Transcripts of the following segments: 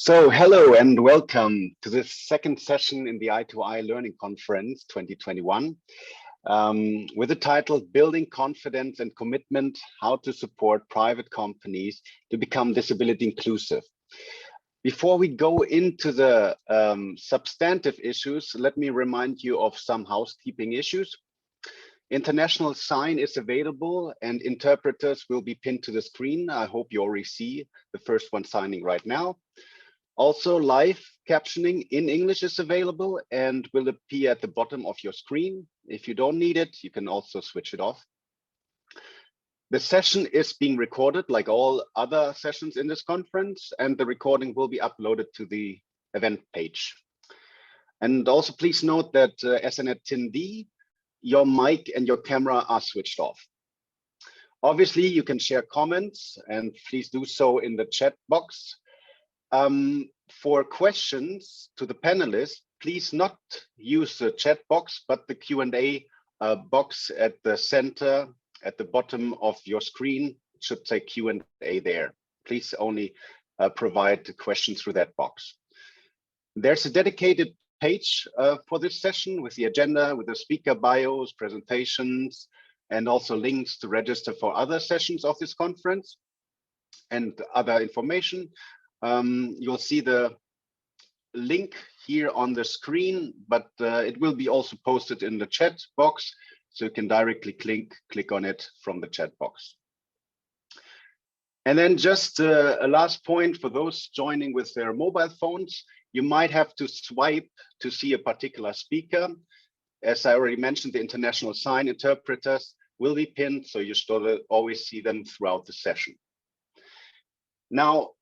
Hello and welcome to this second session in the i2i Learning Conference 2021 with the title Building Confidence and Commitment, How to Support Private Companies to Become Disability Inclusive. Before we go into the substantive issues, let me remind you of some housekeeping issues. International sign is available and interpreters will be pinned to the screen. I hope you already see the first one signing right now. Also, live captioning in English is available and will appear at the bottom of your screen. If you don't need it, you can also switch it off. The session is being recorded like all other sessions in this conference, and the recording will be uploaded to the event page. And also please note that as an attendee, your mic and your camera are switched off. Obviously, you can share comments and please do so in the chat box. For questions to the panelists, please not use the chat box, but the Q&A box at the center, at the bottom of your screen. It should say Q&A there. Please only provide the questions through that box. There's a dedicated page for this session with the agenda, with the speaker bios, presentations, and also links to register for other sessions of this conference and other information. You'll see the link here on the screen, but it will be also posted in the chat box, so you can directly click on it from the chat box. And then just a last point for those joining with their mobile phones, you might have to swipe to see a particular speaker. As I already mentioned, the international sign interpreters will be pinned, so you should always see them throughout the session. Now,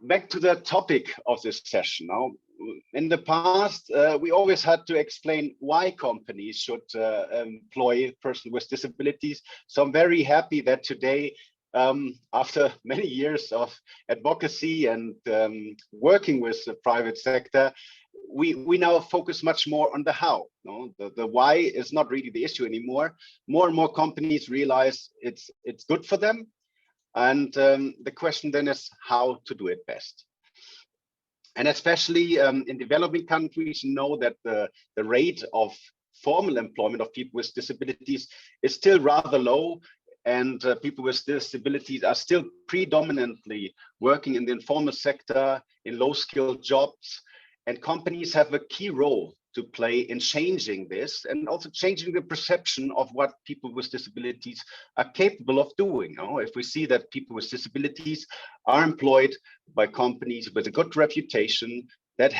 back to the topic of this session. Now, in the past, we always had to explain why companies should employ persons with disabilities. So I'm very happy that today, after many years of advocacy and working with the private sector, we now focus much more on the how. No? The why is not really the issue anymore. More and more companies realize it's good for them. And the question then is how to do it best. And especially in developing countries, you know that the rate of formal employment of people with disabilities is still rather low, and people with disabilities are still predominantly working in the informal sector, in low-skilled jobs, and companies have a key role to play in changing this and also changing the perception of what people with disabilities are capable of doing. You know, if we see that people with disabilities are employed by companies with a good reputation, that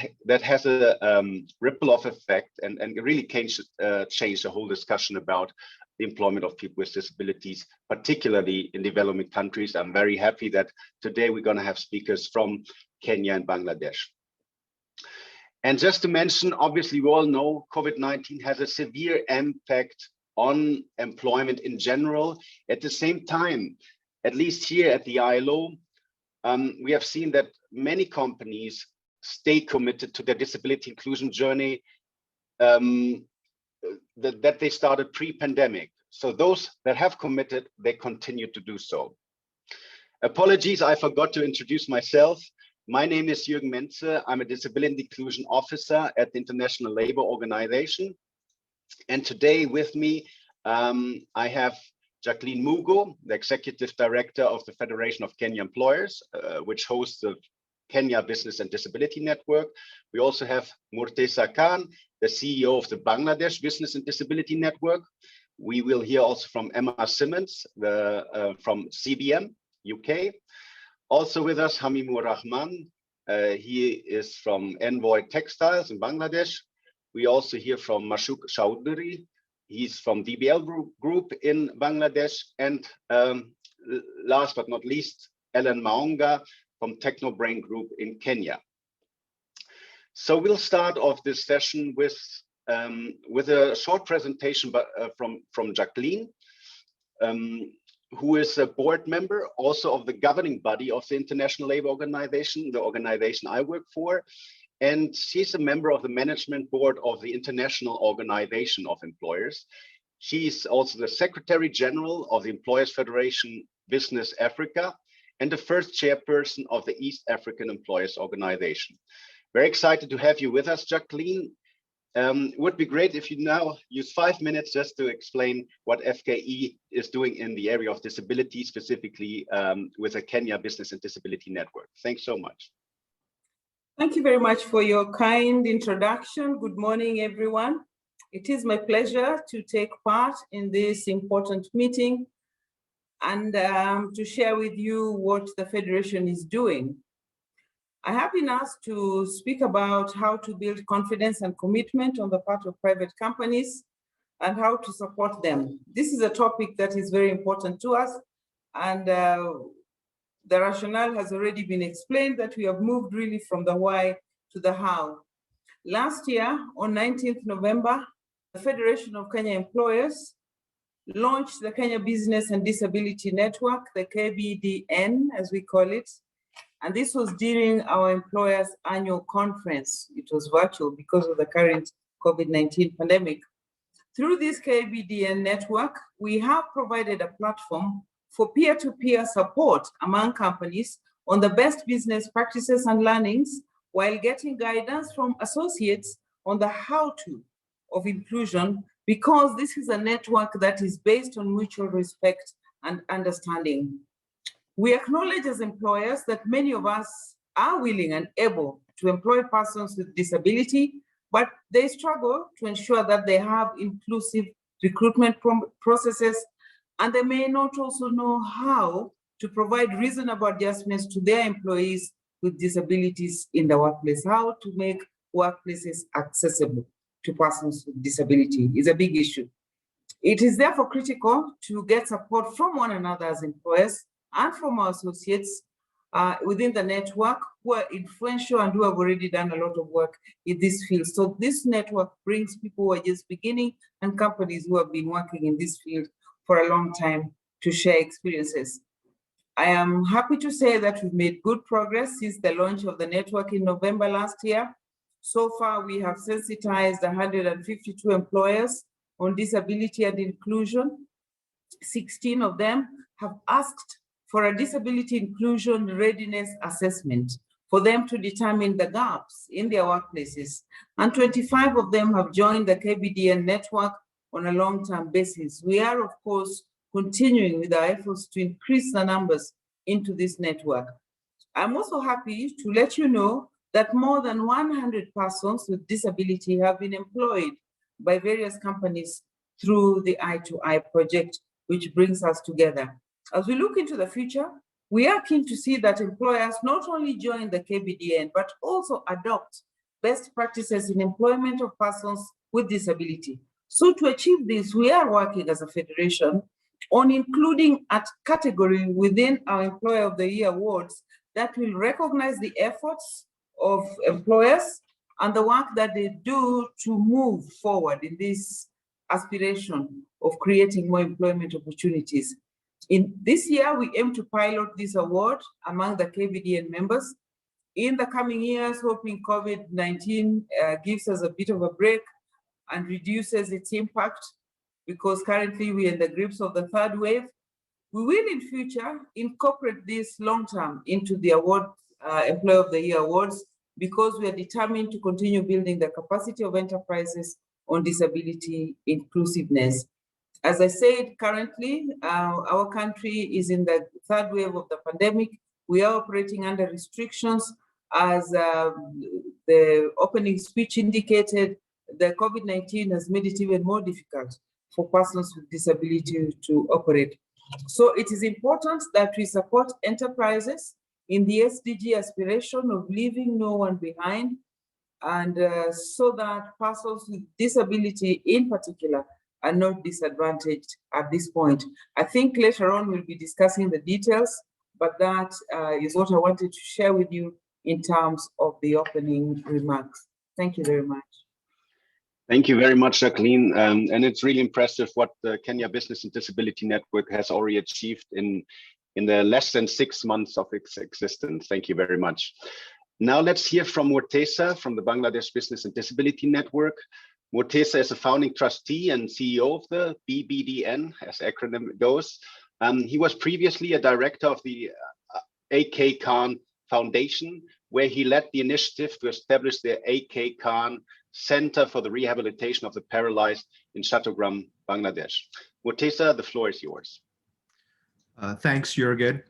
has a ripple-off effect and really change the whole discussion about the employment of people with disabilities, particularly in developing countries. I'm very happy that today we're going to have speakers from Kenya and Bangladesh. And just to mention, obviously, we all know COVID-19 has a severe impact on employment in general. At the same time, at least here at the ILO, we have seen that many companies stay committed to their disability inclusion journey that they started pre-pandemic. So those that have committed, they continue to do so. Apologies, I forgot to introduce myself. My name is Jürgen Menze. I'm a Disability Inclusion Officer at the International Labour Organization. And today with me, I have Jacqueline Mugo, the Executive Director of the Federation of Kenya Employers, which hosts the Kenya Business and Disability Network. We also have Murteza Khan, the CEO of the Bangladesh Business and Disability Network. We will hear also from Emma Simmons from CBM, UK. Also with us, Hamimur Rahman. He is from Envoy Textiles in Bangladesh. We also hear from Mashuk Chowdhury. He's from DBL Group in Bangladesh. And last but not least, Ellen Maonga from Technobrain Group in Kenya. So we'll start off this session with a short presentation from Jacqueline, who is a board member also of the governing body of the International Labour Organization, the organization I work for. And she's a member of the management board of the International Organization of Employers. She's also the Secretary General of the Employers Federation Business Africa and the first chairperson of the East African Employers Organization. Very excited to have you with us, Jacqueline. Would be great if you now use 5 minutes just to explain what FKE is doing in the area of disability, specifically with the Kenya Business and Disability Network. Thanks so much. Thank you very much for your kind introduction. Good morning, everyone. It is my pleasure to take part in this important meeting and to share with you what the Federation is doing. I have been asked to speak about how to build confidence and commitment on the part of private companies and how to support them. This is a topic that is very important to us, and the rationale has already been explained that we have moved really from the why to the how. Last year, on 19th November, the Federation of Kenya Employers launched the Kenya Business and Disability Network, the KBDN, as we call it. And this was during our employers' annual conference. It was virtual because of the current COVID-19 pandemic. Through this KBDN network, we have provided a platform for peer-to-peer support among companies on the best business practices and learnings, while getting guidance from associates on the how-to of inclusion, because this is a network that is based on mutual respect and understanding. We acknowledge as employers that many of us are willing and able to employ persons with disability, but they struggle to ensure that they have inclusive recruitment processes, and they may not also know how to provide reasonable adjustments to their employees with disabilities in the workplace. How to make workplaces accessible to persons with disability is a big issue. It is therefore critical to get support from one another as employers and from our associates within the network who are influential and who have already done a lot of work in this field. So this network brings people who are just beginning and companies who have been working in this field for a long time to share experiences. I am happy to say that we've made good progress since the launch of the network in November last year. So far, we have sensitized 152 employers on disability and inclusion. 16 of them have asked for a disability inclusion readiness assessment for them to determine the gaps in their workplaces. And 25 of them have joined the KBDN network on a long-term basis. We are, of course, continuing with our efforts to increase the numbers into this network. I'm also happy to let you know that more than 100 persons with disability have been employed by various companies through the i2i project, which brings us together. As we look into the future, we are keen to see that employers not only join the KBDN, but also adopt best practices in employment of persons with disability. So to achieve this, we are working as a federation on including a category within our Employer of the Year awards that will recognize the efforts of employers and the work that they do to move forward in this aspiration of creating more employment opportunities. In this year, we aim to pilot this award among the KBDN members. In the coming years, hoping COVID-19 gives us a bit of a break and reduces its impact, because currently we're in the grips of the third wave, we will in future incorporate this long-term into the award, Employer of the Year awards, because we are determined to continue building the capacity of enterprises on disability inclusiveness. As I said, currently, our country is in the third wave of the pandemic. We are operating under restrictions. As the opening speech indicated, the COVID-19 has made it even more difficult for persons with disability to operate. So it is important that we support enterprises in the SDG aspiration of leaving no one behind, and so that persons with disability in particular are not disadvantaged at this point. I think later on we'll be discussing the details, but that is what I wanted to share with you in terms of the opening remarks. Thank you very much. Thank you very much, Jacqueline. And it's really impressive what the Kenya Business and Disability Network has already achieved in the less than 6 months of its existence. Thank you very much. Now let's hear from Murteza from the Bangladesh Business and Disability Network. Murteza is a founding trustee and CEO of the BBDN, as acronym goes. He was previously a director of the A.K. Khan Foundation, where he led the initiative to establish the A.K. Khan Center for the Rehabilitation of the Paralyzed in Chattogram, Bangladesh. Mutesa, the floor is yours. Thanks, Jürgen.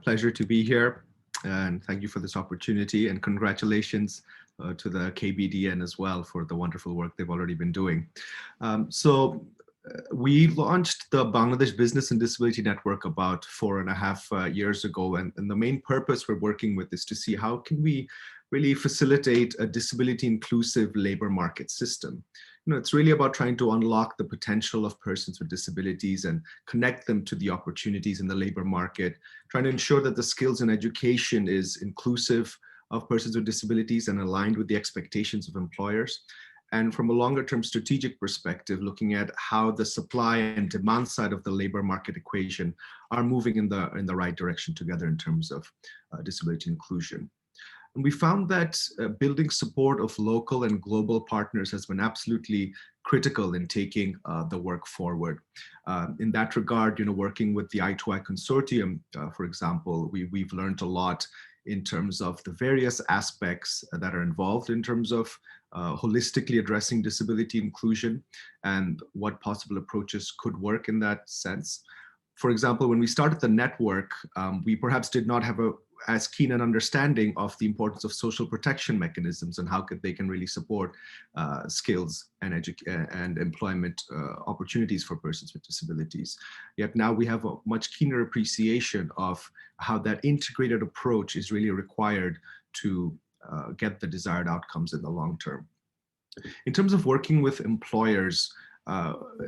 Pleasure to be here. And thank you for this opportunity, and congratulations to the KBDN as well for the wonderful work they've already been doing. We launched the Bangladesh Business and Disability Network about 4.5 years ago, and the main purpose we're working with is to see how can we really facilitate a disability inclusive labor market system. It's really about trying to unlock the potential of persons with disabilities and connect them to the opportunities in the labor market, trying to ensure that the skills and education is inclusive of persons with disabilities and aligned with the expectations of employers. And from a longer term strategic perspective, looking at how the supply and demand side of the labor market equation are moving in the right direction together in terms of disability inclusion. And we found that building support of local and global partners has been absolutely critical in taking the work forward. In that regard, working with the i2i consortium, for example, we've learned a lot in terms of the various aspects that are involved in terms of holistically addressing disability inclusion and what possible approaches could work in that sense. For example, when we started the network, we perhaps did not have as keen an understanding of the importance of social protection mechanisms and how they can really support skills and employment opportunities for persons with disabilities. Yet now we have a much keener appreciation of how that integrated approach is really required to get the desired outcomes in the long term. In terms of working with employers,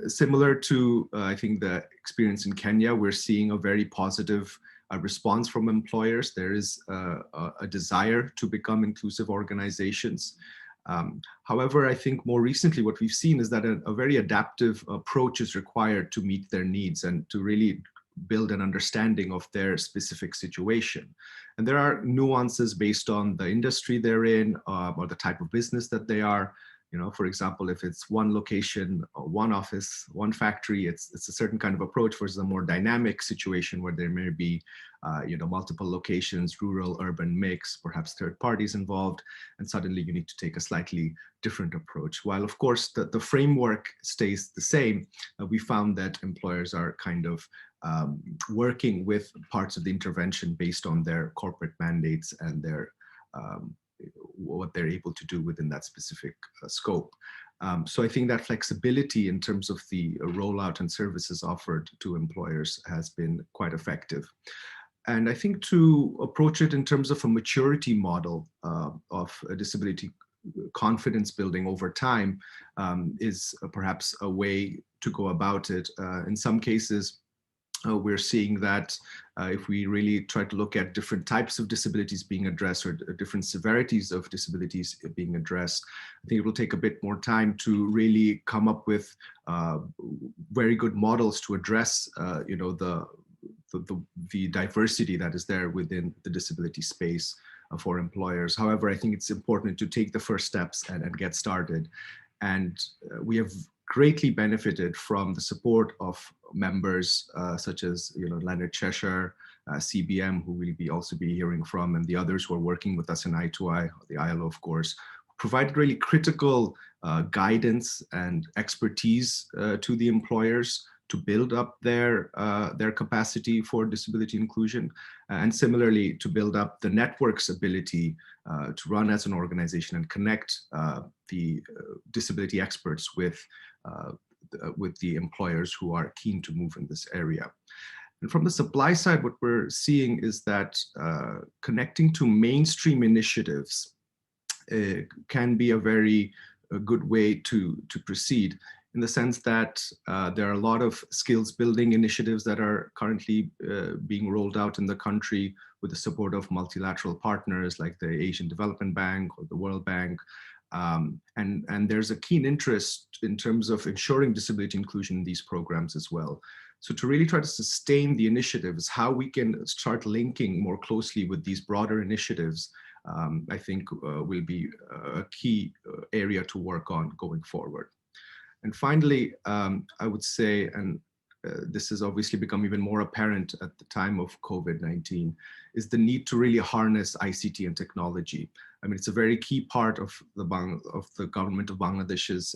similar to, I think, the experience in Kenya, we're seeing a very positive response from employers. There is a desire to become inclusive organizations. However, I think more recently what we've seen is that a very adaptive approach is required to meet their needs and to really build an understanding of their specific situation. And there are nuances based on the industry they're in or the type of business that they are. For example, if it's one location, one office, one factory, it's a certain kind of approach versus a more dynamic situation where there may be, multiple locations, rural, urban mix, perhaps third parties involved, and suddenly you need to take a slightly different approach. While of course the framework stays the same, we found that employers are kind of working with parts of the intervention based on their corporate mandates and their what they're able to do within that specific scope. So I think that flexibility in terms of the rollout and services offered to employers has been quite effective. And I think to approach it in terms of a maturity model of a disability confidence building over time is perhaps a way to go about it. In some cases, we're seeing that if we really try to look at different types of disabilities being addressed or different severities of disabilities being addressed, I think it will take a bit more time to really come up with very good models to address, the diversity that is there within the disability space for employers. However, I think it's important to take the first steps and get started. And we have greatly benefited from the support of members such as Leonard, Cheshire, CBM, who we'll also be hearing from, and the others who are working with us in i2i, the ILO, of course, provided really critical guidance and expertise to the employers to build up their capacity for disability inclusion, and similarly to build up the network's ability to run as an organization and connect the disability experts with the employers who are keen to move in this area. And from the supply side, what we're seeing is that connecting to mainstream initiatives can be a very good way to proceed, in the sense that there are a lot of skills building initiatives that are currently being rolled out in the country with the support of multilateral partners like the Asian Development Bank or the World Bank. And there's a keen interest in terms of ensuring disability inclusion in these programs as well. So to really try to sustain the initiatives, how we can start linking more closely with these broader initiatives, I think will be a key area to work on going forward. And finally, I would say, and this has obviously become even more apparent at the time of COVID-19, is the need to really harness ICT and technology. I mean, it's a very key part of the government of Bangladesh's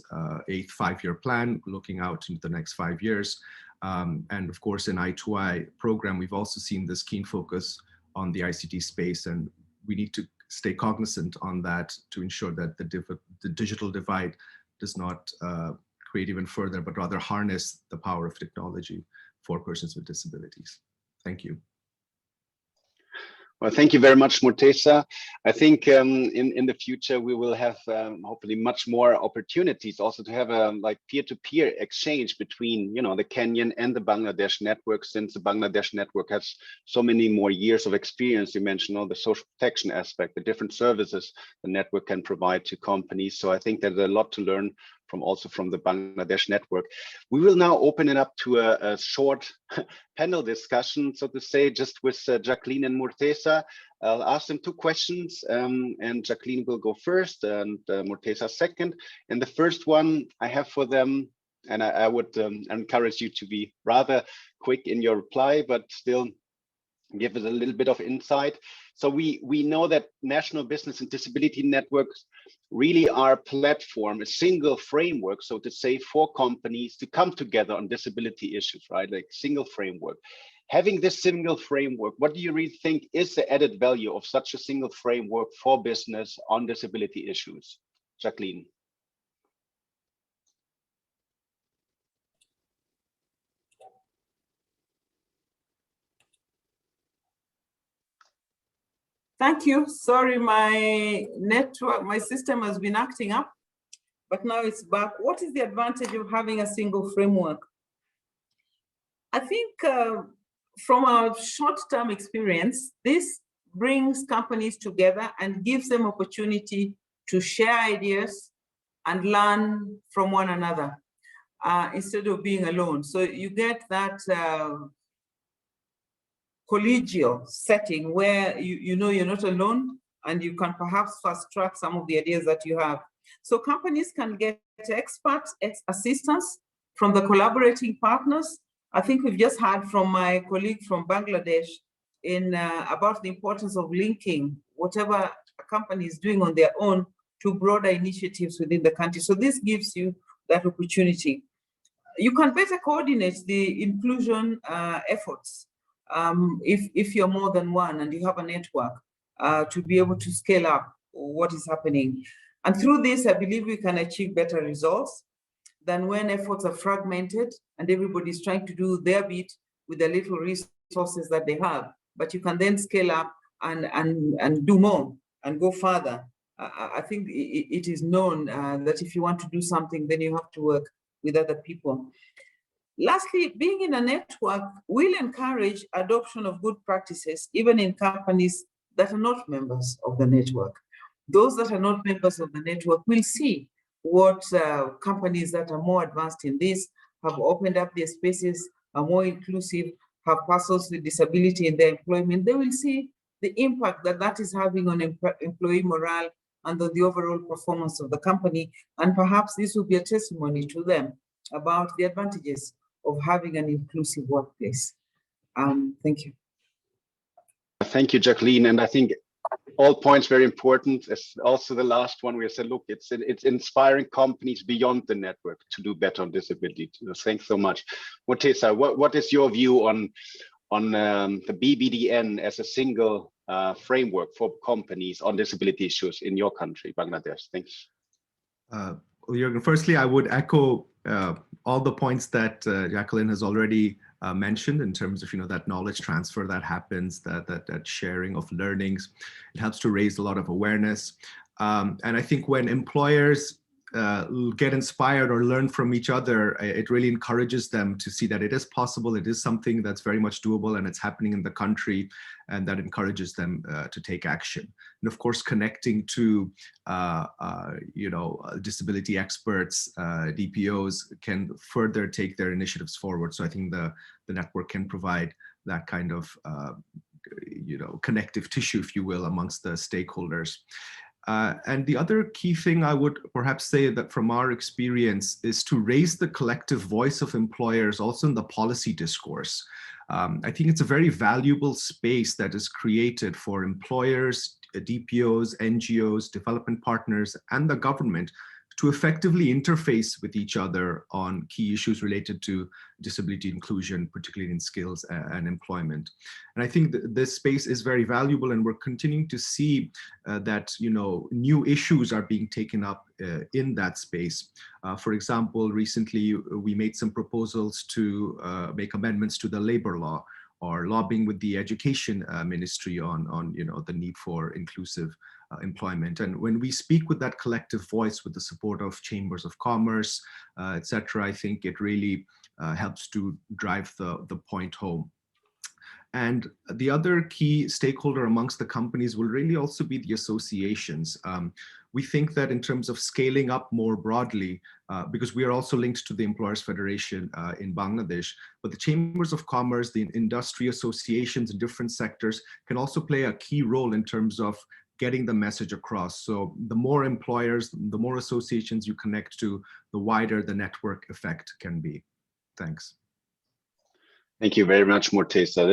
8th five-year plan, looking out into the next 5 years. And of course, in i2i program, we've also seen this keen focus on the ICT space, and we need to stay cognizant on that to ensure that the digital divide does not create even further, but rather harness the power of technology for persons with disabilities. Thank you. Well, thank you very much, Murteza. I think in the future we will have hopefully much more opportunities also to have a like peer-to-peer exchange between, you know, the Kenyan and the Bangladesh network, since the Bangladesh network has so many more years of experience. You mentioned all the social protection aspect, the different services the network can provide to companies. So I think there's a lot to learn from the Bangladesh network. We will now open it up to a short panel discussion, so to say, just with Jacqueline and Murteza. I'll ask them two questions, and Jacqueline will go first and Murteza second. And the first one I have for them, and I would encourage you to be rather quick in your reply, but still give us a little bit of insight. So we know that national business and disability networks really are a platform, a single framework, so to say, for companies to come together on disability issues, right? Like single framework. Having this single framework, what do you really think is the added value of such a single framework for business on disability issues? Jacqueline. Thank you. Sorry, my network, my system has been acting up, but now it's back. What is the advantage of having a single framework? I think from our short-term experience, this brings companies together and gives them opportunity to share ideas and learn from one another instead of being alone. So you get that collegial setting where you know you're not alone, and you can perhaps fast track some of the ideas that you have. So companies can get expert assistance from the collaborating partners. I think we've just heard from my colleague from Bangladesh about the importance of linking whatever a company is doing on their own to broader initiatives within the country. So this gives you that opportunity. You can better coordinate the inclusion efforts if you're more than one and you have a network to be able to scale up what is happening. And through this, I believe we can achieve better results than when efforts are fragmented and everybody's trying to do their bit with the little resources that they have. But you can then scale up and do more and go further. I think it is known that if you want to do something, then you have to work with other people. Lastly, being in a network will encourage adoption of good practices, even in companies that are not members of the network. Those that are not members of the network will see what companies that are more advanced in this have opened up their spaces, are more inclusive, have persons with disability in their employment. They will see the impact that that is having on employee morale and on the overall performance of the company. And perhaps this will be a testimony to them about the advantages of having an inclusive workplace. Thank you. Thank you, Jacqueline. And I think all points very important. As also the last one, we said, look, it's inspiring companies beyond the network to do better on disability. Thanks so much. Murteza, what is your view on the BBDN as a single framework for companies on disability issues in your country, Bangladesh? Thanks. Jürgen, firstly, I would echo all the points that Jacqueline has already mentioned in terms of, you know, that knowledge transfer that happens, that sharing of learnings. It helps to raise a lot of awareness. And I think when employers get inspired or learn from each other, it really encourages them to see that it is possible, it is something that's very much doable, and it's happening in the country, and that encourages them to take action. And of course, connecting to you know, disability experts, DPOs can further take their initiatives forward. So I think the network can provide that kind of you know, connective tissue, if you will, amongst the stakeholders. And the other key thing I would perhaps say that from our experience is to raise the collective voice of employers also in the policy discourse. I think it's a very valuable space that is created for employers, DPOs, NGOs, development partners, and the government to effectively interface with each other on key issues related to disability inclusion, particularly in skills and employment. And I think this space is very valuable, and we're continuing to see that new issues are being taken up in that space. For example, recently we made some proposals to make amendments to the labor law, or lobbying with the education ministry on the need for inclusive employment. And when we speak with that collective voice, with the support of chambers of commerce, etc., I think it really helps to drive the point home. And the other key stakeholder amongst the companies will really also be the associations. We think that in terms of scaling up more broadly, because we are also linked to the Employers Federation in Bangladesh, but the chambers of commerce, the industry associations in different sectors can also play a key role in terms of getting the message across. So the more employers, the more associations you connect to, the wider the network effect can be. Thanks. Thank you very much, Morteza.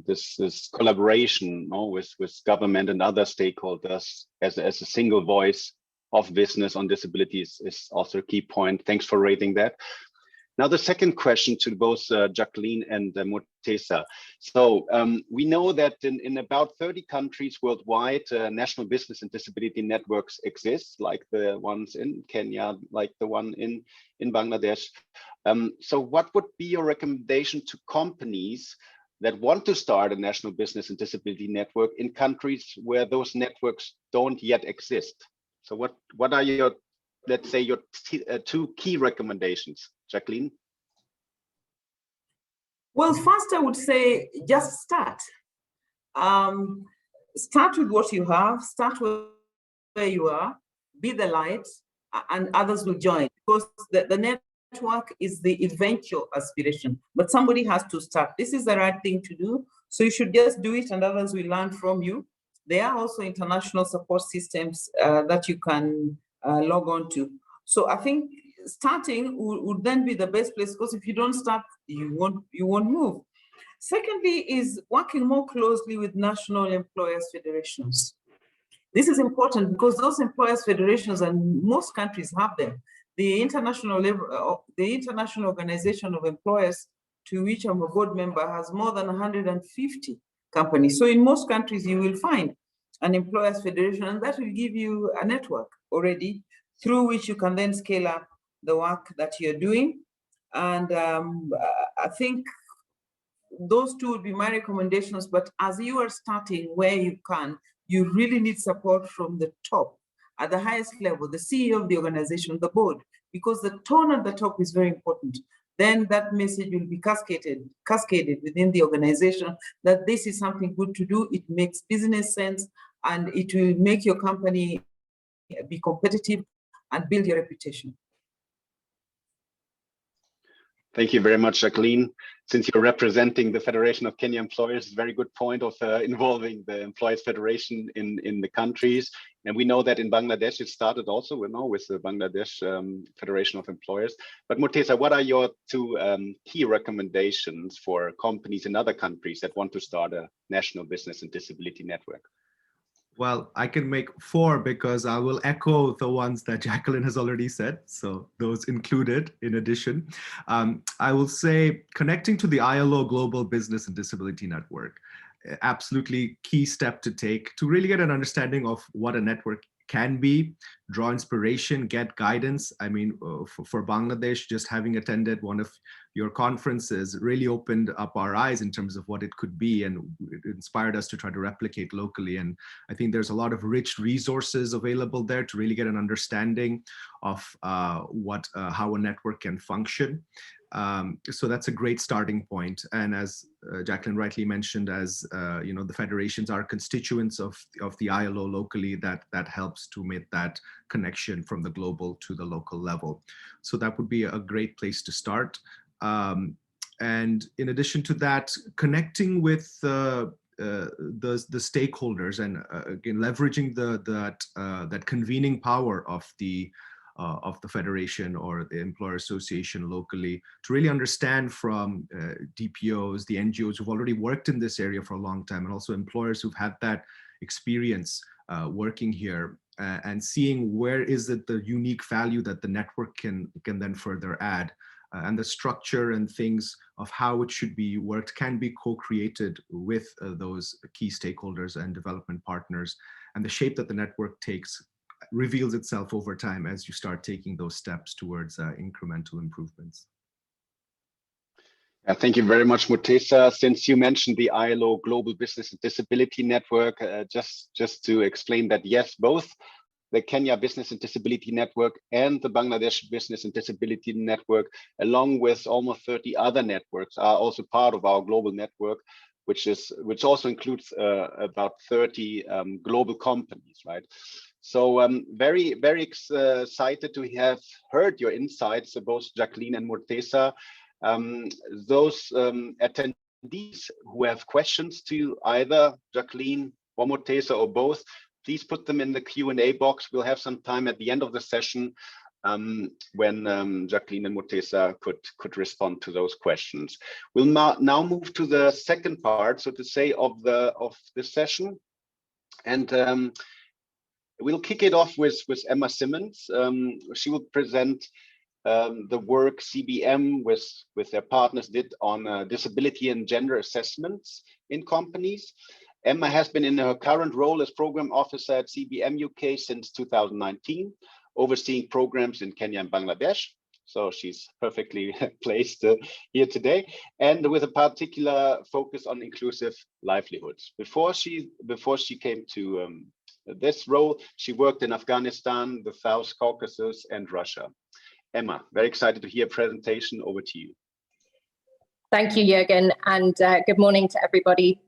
This collaboration with government and other stakeholders as a single voice of business on disabilities is also a key point. Thanks for raising that. Now, the second question to both Jacqueline and Morteza. So we know that in about 30 countries worldwide, national business and disability networks exist, like the ones in Kenya, like the one in Bangladesh. So what would be your recommendation to companies that want to start a national business and disability network in countries where those networks don't yet exist? So what are your, let's say, your two key recommendations, Jacqueline? Well, first I would say just start. Start with what you have, start where you are, be the light, and others will join, because the network is the eventual aspiration, but somebody has to start. This is the right thing to do, so you should just do it and others will learn from you. There are also international support systems that you can log on to. So I think starting would then be the best place, because if you don't start, you won't move. Secondly is working more closely with national employers federations. This is important because those employers federations, and most countries have them, the International Organization of Employers, to which I'm a board member, has more than 150 companies. So in most countries, you will find an employers federation, and that will give you a network already through which you can then scale up the work that you're doing. And I think those two would be my recommendations. But as you are starting where you can, you really need support from the top, at the highest level, the CEO of the organization, the board, because the tone at the top is very important. Then that message will be cascaded within the organization that this is something good to do. It makes business sense, and it will make your company be competitive and build your reputation. Thank you very much, Jacqueline. Since you're representing the Federation of Kenya Employers, very good point of involving the Employers Federation in the countries. And we know that in Bangladesh, it started also with the Bangladesh Federation of Employers. But Morteza, what are your two key recommendations for companies in other countries that want to start a national business and disability network? Well, I can make 4 because I will echo the ones that Jacqueline has already said. So those included in addition. I will say connecting to the ILO Global Business and Disability Network, absolutely key step to take to really get an understanding of what a network can be, draw inspiration, get guidance. I mean, for Bangladesh, just having attended one of your conferences really opened up our eyes in terms of what it could be, and it inspired us to try to replicate locally. And I think there's a lot of rich resources available there to really get an understanding of how a network can function. So that's a great starting point. And as Jacqueline rightly mentioned, as the federations are constituents of the ILO locally, that helps to make that connection from the global to the local level. So that would be a great place to start. And in addition to that, connecting with the stakeholders, and again leveraging that convening power of the federation or the employer association locally to really understand from DPOs, the NGOs who've already worked in this area for a long time, and also employers who've had that experience working here, and seeing where is it the unique value that the network can then further add. And the structure and things of how it should be worked can be co-created with those key stakeholders and development partners. And the shape that the network takes reveals itself over time as you start taking those steps towards incremental improvements. Thank you very much, Mutesa. Since you mentioned the ILO Global Business and Disability Network, just to explain that, yes, both the Kenya Business and Disability Network and the Bangladesh Business and Disability Network, along with almost 30 other networks, are also part of our global network, which also includes about 30 global companies, right? So very excited to have heard your insights, both Jacqueline and Mutesa. Those attendees who have questions to either Jacqueline or Mutesa or both, please put them in the Q&A box. We'll have some time at the end of the session when Jacqueline and Mutesa could respond to those questions. We'll now move to the second part, so to say, of this session, and we'll kick it off with Emma Simmons. She will present the work CBM with their partners did on disability and gender assessments in companies. Emma has been in her current role as program officer at CBM UK since 2019, overseeing programs in Kenya and Bangladesh. So she's perfectly placed here today, and with a particular focus on inclusive livelihoods. Before she came to this role, she worked in Afghanistan, the South Caucasus, and Russia. Emma, very excited to hear a presentation. Over to you. Thank you, Jürgen, and good morning to everybody.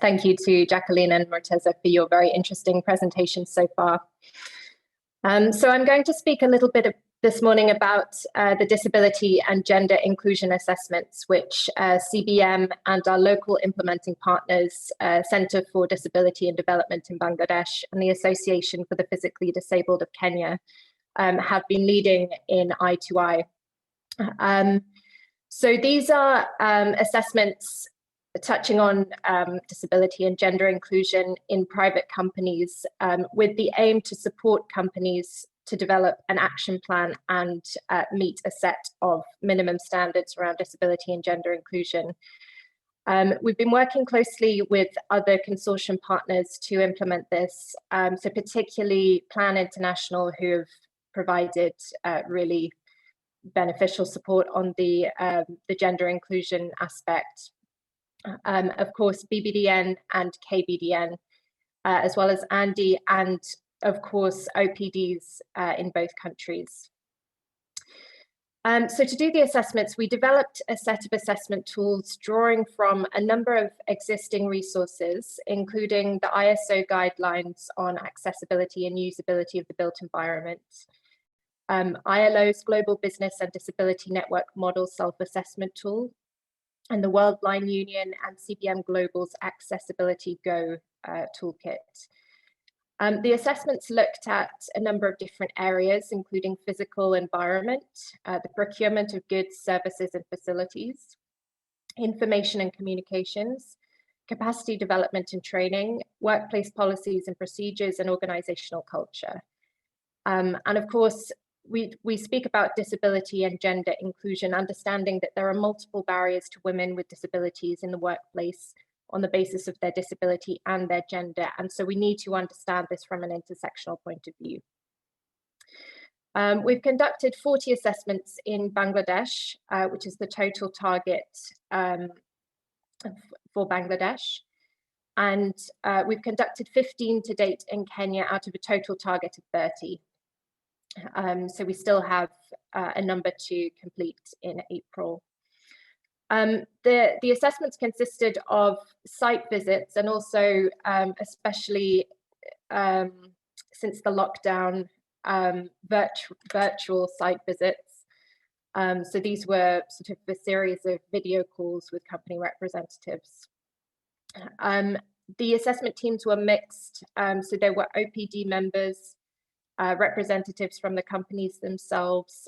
Thank you to Jacqueline and Mutesa for your very interesting presentations so far. So I'm going to speak a little bit this morning about the disability and gender inclusion assessments, which CBM and our local implementing partners, Centre for Disability and Development in Bangladesh and the Association for the Physically Disabled of Kenya have been leading in i2i. So these are assessments touching on disability and gender inclusion in private companies, with the aim to support companies to develop an action plan and meet a set of minimum standards around disability and gender inclusion. We've been working closely with other consortium partners to implement this, so particularly Plan International, who have provided really beneficial support on the gender inclusion aspect. Of course, BBDN and KBDN, as well as ANDI, and of course, OPDs in both countries. So to do the assessments, we developed a set of assessment tools drawing from a number of existing resources, including the ISO guidelines on accessibility and usability of the built environment, ILO's Global Business and Disability Network Model Self-Assessment Tool, and the World Blind Union and CBM Global's Accessibility Go toolkit. The assessments looked at a number of different areas, including physical environment, the procurement of goods, services and facilities, information and communications, capacity development and training, workplace policies and procedures, and organizational culture. And of course, we speak about disability and gender inclusion, understanding that there are multiple barriers to women with disabilities in the workplace on the basis of their disability and their gender. And so we need to understand this from an intersectional point of view. We've conducted 40 assessments in Bangladesh, which is the total target for Bangladesh. And we've conducted 15 to date in Kenya out of a total target of 30. So we still have a number to complete in April. The assessments consisted of site visits and also, especially since the lockdown, virtual site visits. So these were sort of a series of video calls with company representatives. The assessment teams were mixed, so there were OPD members, representatives from the companies themselves,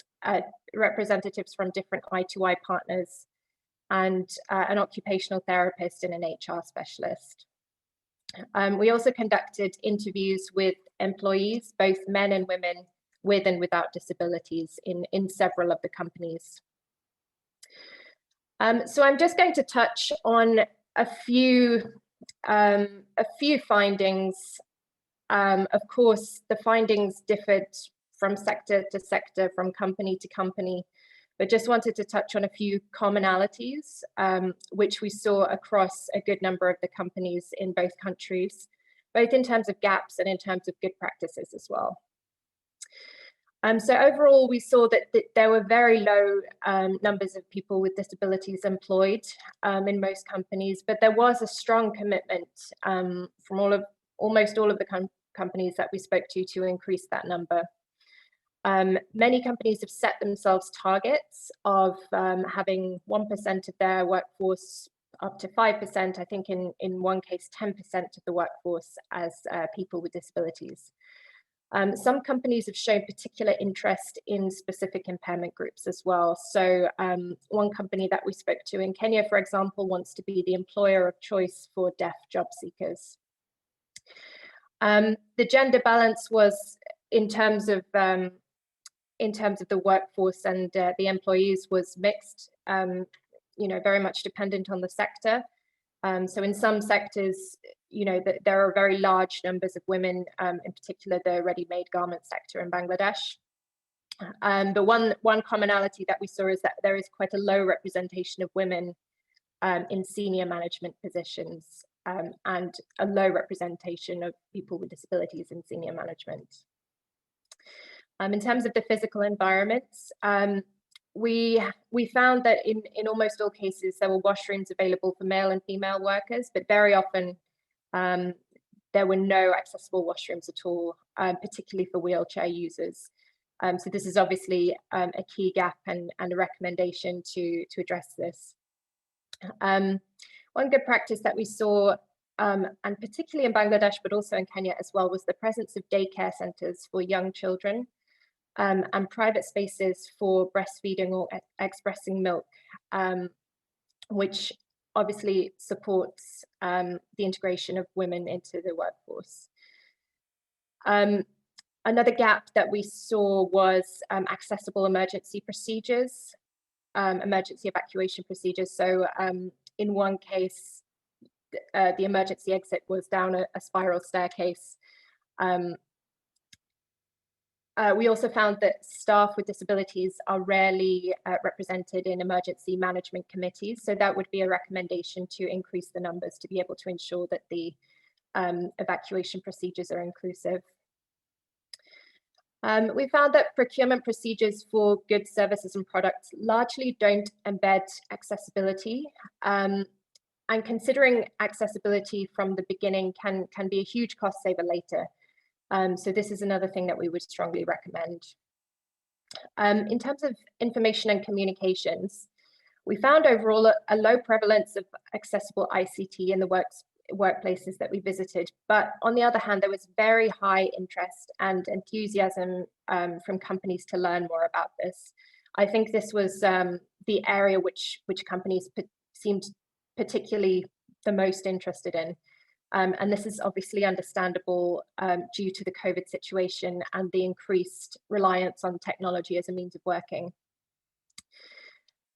representatives from different i2i partners, and an occupational therapist and an HR specialist. We also conducted interviews with employees, both men and women, with and without disabilities in several of the companies. So I'm just going to touch on a few findings. Of course, the findings differed from sector to sector, from company to company, but just wanted to touch on a few commonalities, which we saw across a good number of the companies in both countries, both in terms of gaps and in terms of good practices as well. So overall, we saw that there were very low numbers of people with disabilities employed in most companies, but there was a strong commitment from almost all of the companies that we spoke to increase that number. Many companies have set themselves targets of having 1% of their workforce up to 5%, I think in one case 10% of the workforce as people with disabilities. Some companies have shown particular interest in specific impairment groups as well. So one company that we spoke to in Kenya, for example, wants to be the employer of choice for deaf job seekers. The gender balance was in terms of the workforce and the employees was mixed, very much dependent on the sector. So in some sectors, there are very large numbers of women, in particular the ready-made garment sector in Bangladesh. The one commonality that we saw is that there is quite a low representation of women in senior management positions, and a low representation of people with disabilities in senior management. In terms of the physical environments, we found that in almost all cases there were washrooms available for male and female workers, but very often there were no accessible washrooms at all, particularly for wheelchair users. So this is obviously a key gap and a recommendation to address this. One good practice that we saw, and particularly in Bangladesh, but also in Kenya as well, was the presence of daycare centers for young children, and private spaces for breastfeeding or expressing milk, which obviously supports the integration of women into the workforce. Another gap that we saw was accessible emergency procedures, emergency evacuation procedures. So in one case, the emergency exit was down a spiral staircase. We also found that staff with disabilities are rarely represented in emergency management committees. So that would be a recommendation to increase the numbers to be able to ensure that the evacuation procedures are inclusive. We found that procurement procedures for goods, services, and products largely don't embed accessibility. And considering accessibility from the beginning can be a huge cost saver later. So this is another thing that we would strongly recommend. In terms of information and communications, we found overall a low prevalence of accessible ICT in the workplaces that we visited. But on the other hand, there was very high interest and enthusiasm from companies to learn more about this. I think this was the area which companies seemed particularly the most interested in. And this is obviously understandable due to the COVID situation and the increased reliance on technology as a means of working.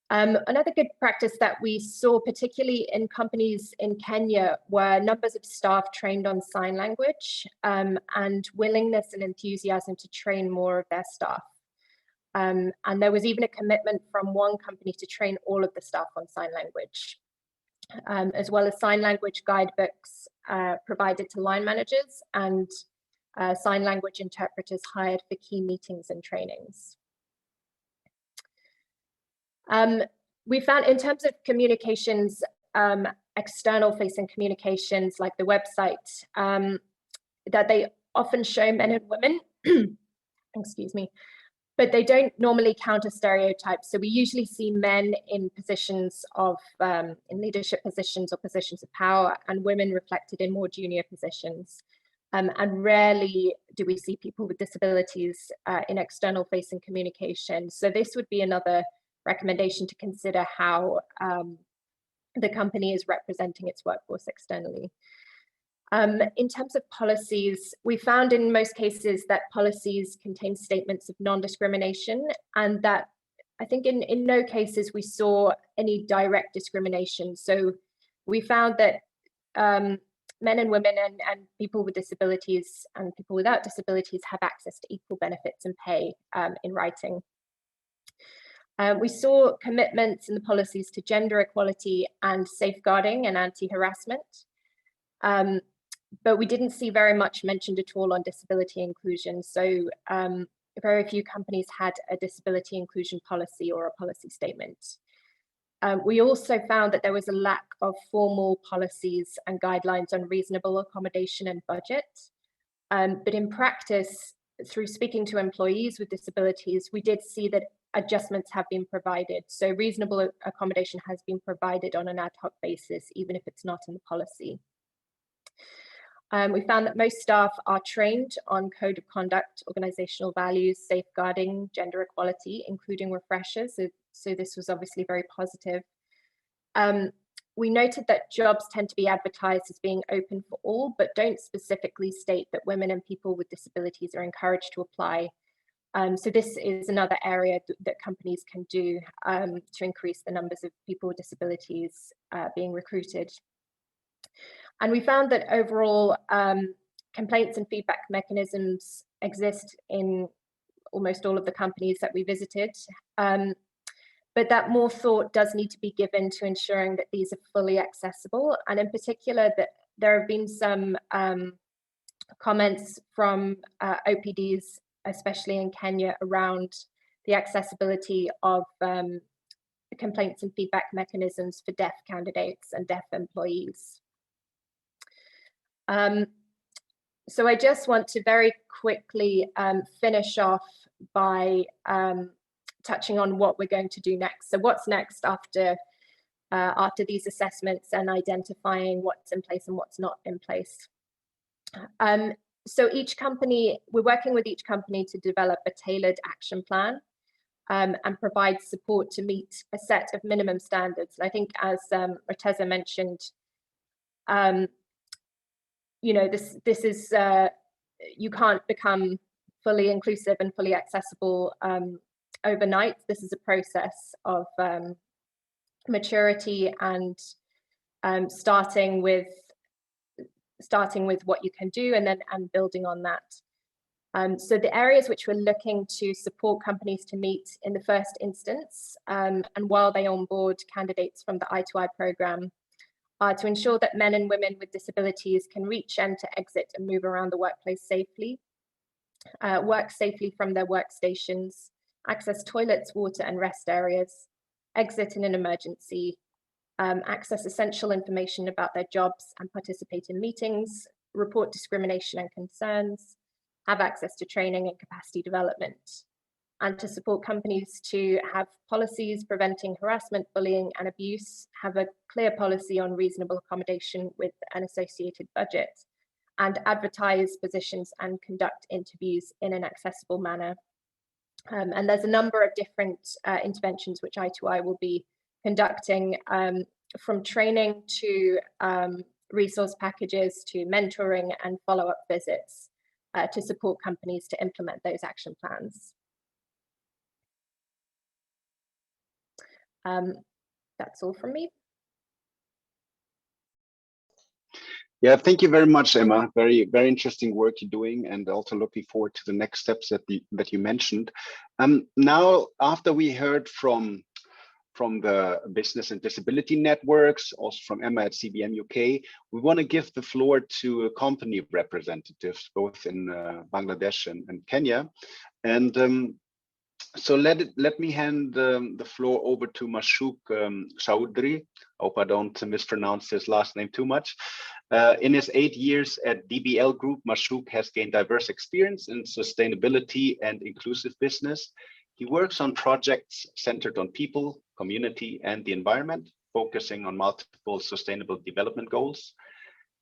Another good practice that we saw, particularly in companies in Kenya, were numbers of staff trained on sign language and willingness and enthusiasm to train more of their staff. And there was even a commitment from one company to train all of the staff on sign language, as well as sign language guidebooks provided to line managers and sign language interpreters hired for key meetings and trainings. We found in terms of communications, external facing communications like the website, that they often show men and women, excuse me, but they don't normally counter stereotypes. So we usually see men in positions of, in leadership positions or positions of power, and women reflected in more junior positions. And rarely do we see people with disabilities in external facing communication. So this would be another recommendation to consider how the company is representing its workforce externally. In terms of policies, we found in most cases that policies contain statements of non-discrimination, and that I think in no cases we saw any direct discrimination. So we found that men and women and people with disabilities and people without disabilities have access to equal benefits and pay in writing. We saw commitments in the policies to gender equality and safeguarding and anti-harassment. But we didn't see very much mentioned at all on disability inclusion. So very few companies had a disability inclusion policy or a policy statement. We also found that there was a lack of formal policies and guidelines on reasonable accommodation and budget. But in practice, through speaking to employees with disabilities, we did see that adjustments have been provided. So reasonable accommodation has been provided on an ad hoc basis, even if it's not in the policy. We found that most staff are trained on code of conduct, organizational values, safeguarding, gender equality, including refreshers. So this was obviously very positive. We noted that jobs tend to be advertised as being open for all, but don't specifically state that women and people with disabilities are encouraged to apply. So this is another area that companies can do to increase the numbers of people with disabilities being recruited. And we found that overall complaints and feedback mechanisms exist in almost all of the companies that we visited. But that more thought does need to be given to ensuring that these are fully accessible. And in particular, that there have been some comments from OPDs, especially in Kenya, around the accessibility of complaints and feedback mechanisms for deaf candidates and deaf employees. So I just want to very quickly finish off by touching on what we're going to do next. So what's next after these assessments and identifying what's in place and what's not in place. So each company, we're working with each company to develop a tailored action plan and provide support to meet a set of minimum standards. And I think, as Roteza mentioned, you know, this is, you can't become fully inclusive and fully accessible overnight. This is a process of maturity and starting with what you can do and then building on that. So the areas which we're looking to support companies to meet in the first instance, and while they onboard candidates from the i2i program, are to ensure that men and women with disabilities can reach, enter, exit, and move around the workplace safely, work safely from their workstations, access toilets, water, and rest areas, exit in an emergency, access essential information about their jobs and participate in meetings, report discrimination and concerns, have access to training and capacity development, and to support companies to have policies preventing harassment, bullying, and abuse, have a clear policy on reasonable accommodation with an associated budget, and advertise positions and conduct interviews in an accessible manner. And there's a number of different interventions which i2i will be conducting, from training to resource packages to mentoring and follow-up visits to support companies to implement those action plans. That's all from me. Yeah, thank you very much, Emma. Very, very interesting work you're doing, and also looking forward to the next steps that you mentioned. Now, after we heard from the business and disability networks, also from Emma at CBM UK, we want to give the floor to company representatives, both in Bangladesh and Kenya. And So let me hand the floor over to Mashouk Chaudhry. Hope I don't mispronounce his last name too much. In his 8 years at DBL Group, Mashouk has gained diverse experience in sustainability and inclusive business. He works on projects centered on people, community, and the environment, focusing on multiple sustainable development goals.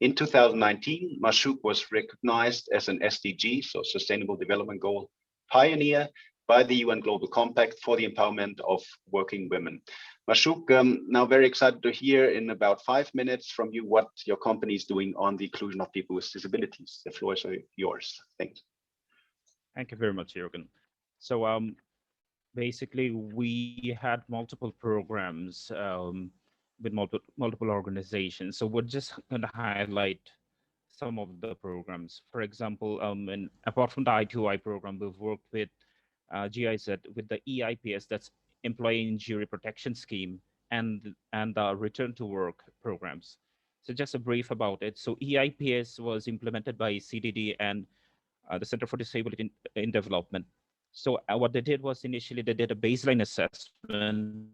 In 2019, Mashouk was recognized as an SDG, so Sustainable Development Goal pioneer, by the UN Global Compact for the empowerment of working women. Mashouk, now very excited to hear in about 5 minutes from you what your company is doing on the inclusion of people with disabilities. The floor is yours. Thank you. Thank you very much, Jürgen. So basically, we had multiple programs with multiple organizations. So we're just going to highlight some of the programs. For example, and apart from the i2i program, we've worked with GIZ with the EIPS, that's Employee Injury Protection Scheme, and the Return to Work programs. So just a brief about it. So EIPS was implemented by CDD and the Center for Disability in Development. So what they did was initially they did a baseline assessment,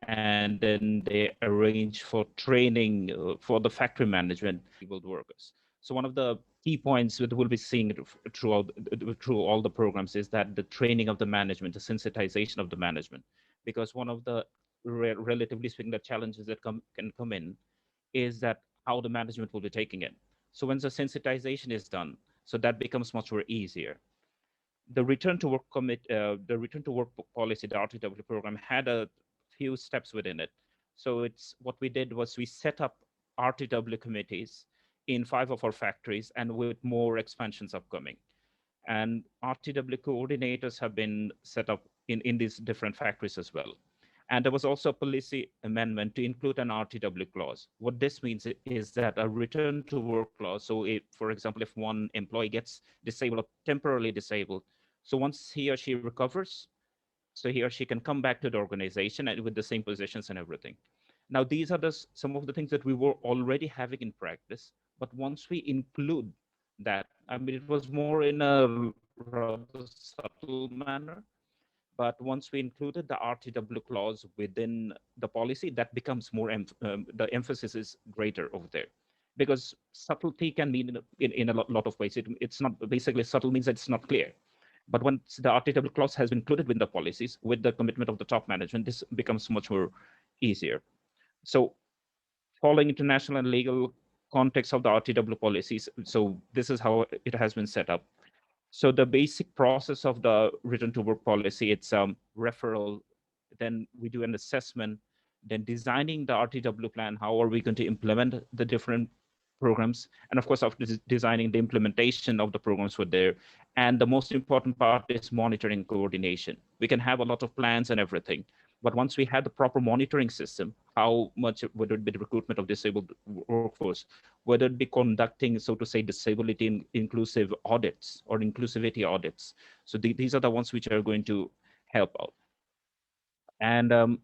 and then they arranged for training for the factory management disabled workers. So one of the key points that we'll be seeing through all the programs is that the training of the management, the sensitization of the management, because one of the relatively speaking the challenges that can come in is that how the management will be taking it. So when the sensitization is done, so that becomes much more easier. The return to work policy, the RTW program, had a few steps within it. So it's what we did was we set up RTW committees in 5 of our factories, and with more expansions upcoming. And RTW coordinators have been set up in these different factories as well. And there was also a policy amendment to include an RTW clause. What this means is that a return to work clause. So if, for example, if one employee gets disabled or temporarily disabled, so once he or she recovers, so he or she can come back to the organization and with the same positions and everything. Now, these are some of the things that we were already having in practice, but once we include that, I mean, it was more in a rather subtle manner, but once we included the RTW clause within the policy, that becomes more, the emphasis is greater over there. Because subtlety can mean in a lot of ways. It's not, basically subtle means that it's not clear. But once the RTW clause has been included within the policies, with the commitment of the top management, this becomes much more easier. So following international and legal context of the RTW policies, so this is how it has been set up. So the basic process of the return to work policy, it's referral, then we do an assessment, then designing the RTW plan, how are we going to implement the different programs, and of course, after designing the implementation of the programs were there. And the most important part is monitoring coordination. We can have a lot of plans and everything, but once we have the proper monitoring system, how much, whether it be the recruitment of disabled workforce, whether it be conducting, so to say, disability inclusive audits or inclusivity audits. So these are the ones which are going to help out. And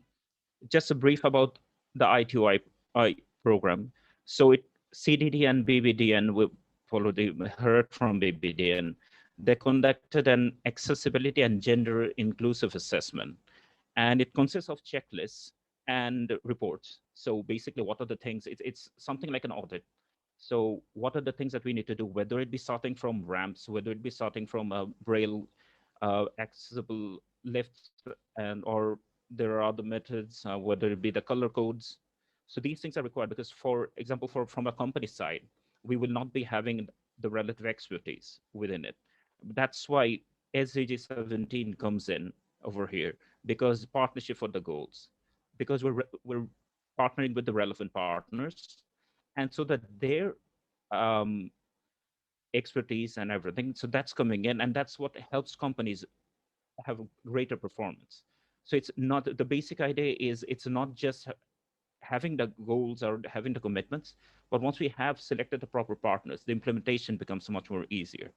just a brief about the i2i program. So CDD and BBDN, we follow heard from BBDN. They conducted an accessibility and gender inclusive assessment. And it consists of checklists and reports. So basically, what are the things? It's something like an audit. So what are the things that we need to do, whether it be starting from ramps, whether it be starting from a braille accessible lifts, and or there are other methods, whether it be the color codes. So these things are required because, for example, from a company side, we will not be having the relative expertise within it. That's why SDG 17 comes in over here, because partnership for the goals, because we're partnering with the relevant partners, and so that their expertise and everything, so that's coming in, and that's what helps companies have greater performance. So it's not, the basic idea is it's not just having the goals or having the commitments, but once we have selected the proper partners, the implementation becomes much more easier.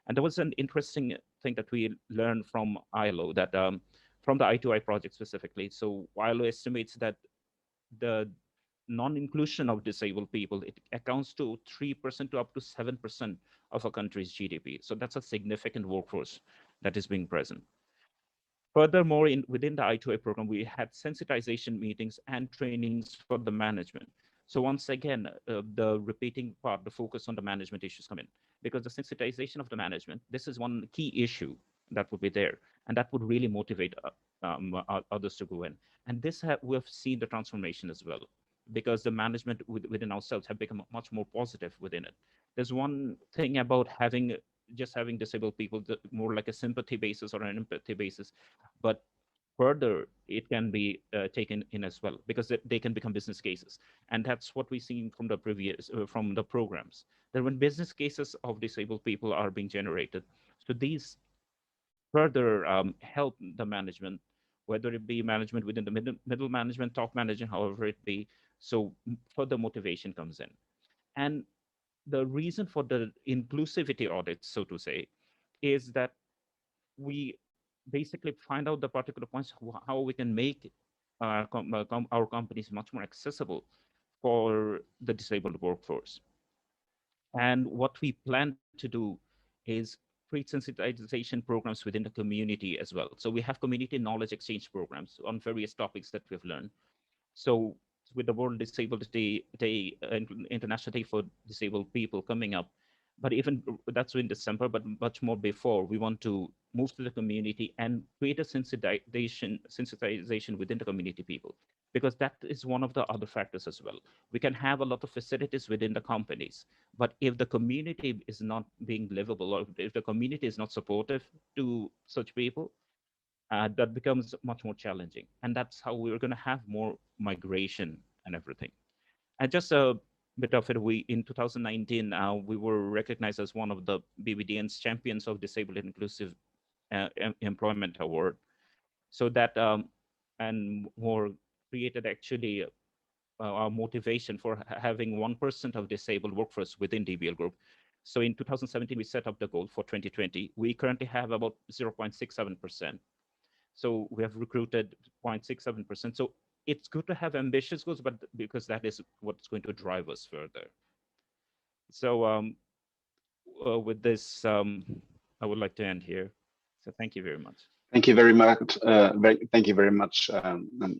And there was an interesting thing that we learned from ILO, that from the i2i project specifically. So ILO estimates that the non-inclusion of disabled people, it accounts to 3% to up to 7% of a country's GDP. So that's a significant workforce that is being present. Furthermore, within the i2i program, we had sensitization meetings and trainings for the management. So once again, the repeating part, the focus on the management issues come in, because the sensitization of the management, this is one key issue that would be there, and that would really motivate others to go in. And this we have seen the transformation as well, because the management within ourselves have become much more positive within it. There's one thing about having disabled people, more like a sympathy basis or an empathy basis, but further it can be taken in as well, because they can become business cases. And that's what we've seen from the previous from the programs, that when business cases of disabled people are being generated, so these further help the management, whether it be management within the middle management, top management, however it be. So further motivation comes in. And the reason for the inclusivity audits, so to say, is that we basically find out the particular points, how we can make our companies much more accessible for the disabled workforce. And what we plan to do is create sensitization programs within the community as well. So we have community knowledge exchange programs on various topics that we've learned. So with the World Disability Day, International Day for Disabled People coming up, but even that's in December, but much more before, we want to move to the community and create a sensitization within the community people, because that is one of the other factors as well. We can have a lot of facilities within the companies, but if the community is not being livable, or if the community is not supportive to such people, that becomes much more challenging. And that's how we're going to have more migration and everything. And just a bit of it, in 2019, we were recognized as one of the BBDN's Champions of Disabled Inclusive Employment Award. So that and more created actually our motivation for having 1% of disabled workforce within DBL Group. So in 2017, we set up the goal for 2020. We currently have about 0.67%. So we have recruited 0.67%. So it's good to have ambitious goals, but because that is what's going to drive us further. So with this, I would like to end here. So thank you very much. Thank you very much. Thank you very much,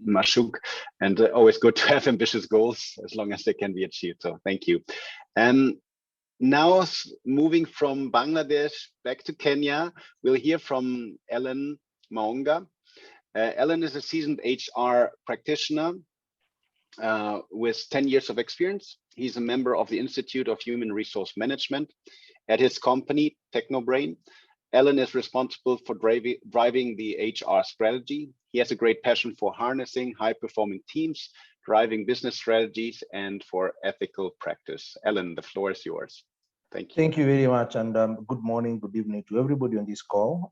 Mashuk. And always good to have ambitious goals as long as they can be achieved. So thank you. Now moving from Bangladesh back to Kenya, we'll hear from Ellen Maonga. Ellen is a seasoned HR practitioner with 10 years of experience. He's a member of the Institute of Human Resource Management. At his company, Technobrain, Ellen is responsible for driving the HR strategy. He has a great passion for harnessing high-performing teams, driving business strategies, and for ethical practice. Ellen, the floor is yours. Thank you. Thank you very much, and good morning, good evening to everybody on this call.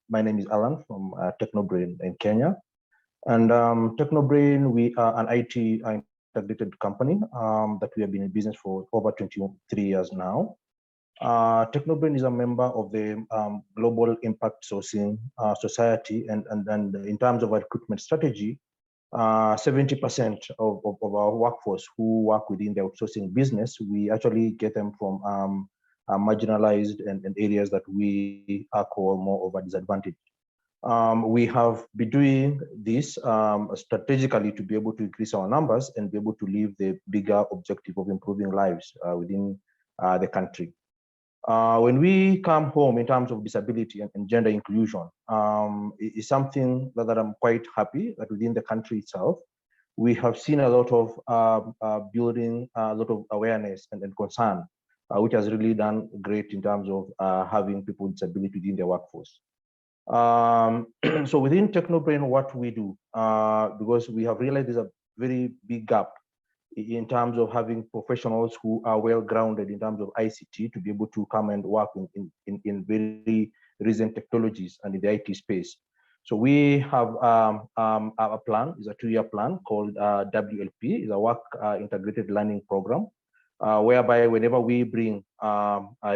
My name is Alan from Technobrain in Kenya. And Technobrain, we are an IT integrated company that we have been in business for over 23 years now. Technobrain is a member of the Global Impact Sourcing Society, and in terms of our recruitment strategy, 70% of our workforce who work within the outsourcing business, we actually get them from marginalized and areas that we call more of a disadvantage. We have been doing this strategically to be able to increase our numbers and be able to live the bigger objective of improving lives within the country. When we come home in terms of disability and gender inclusion, is something that I'm quite happy that within the country itself, we have seen a lot of building a lot of awareness and concern, which has really done great in terms of having people with disability within the workforce. So within Technobrain, what we do, because we have realized there's a very big gap in terms of having professionals who are well-grounded in terms of ICT to be able to come and work in very recent technologies and in the IT space. So we have a plan, is a 2-year plan called WLP, is a work integrated learning program, whereby whenever we bring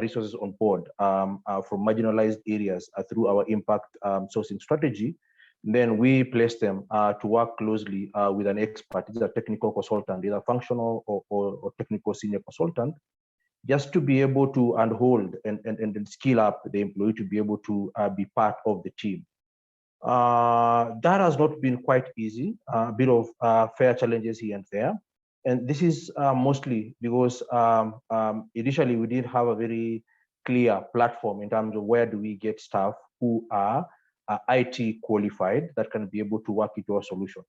resources on board from marginalized areas through our impact sourcing strategy, then we place them to work closely with an expert, either a technical consultant, either functional or technical senior consultant, just to be able to hold and skill up the employee to be able to be part of the team. That has not been quite easy, a bit of fair challenges here and there. And this is mostly because initially we didn't have a very clear platform in terms of where do we get staff who are IT qualified that can be able to work into a solution.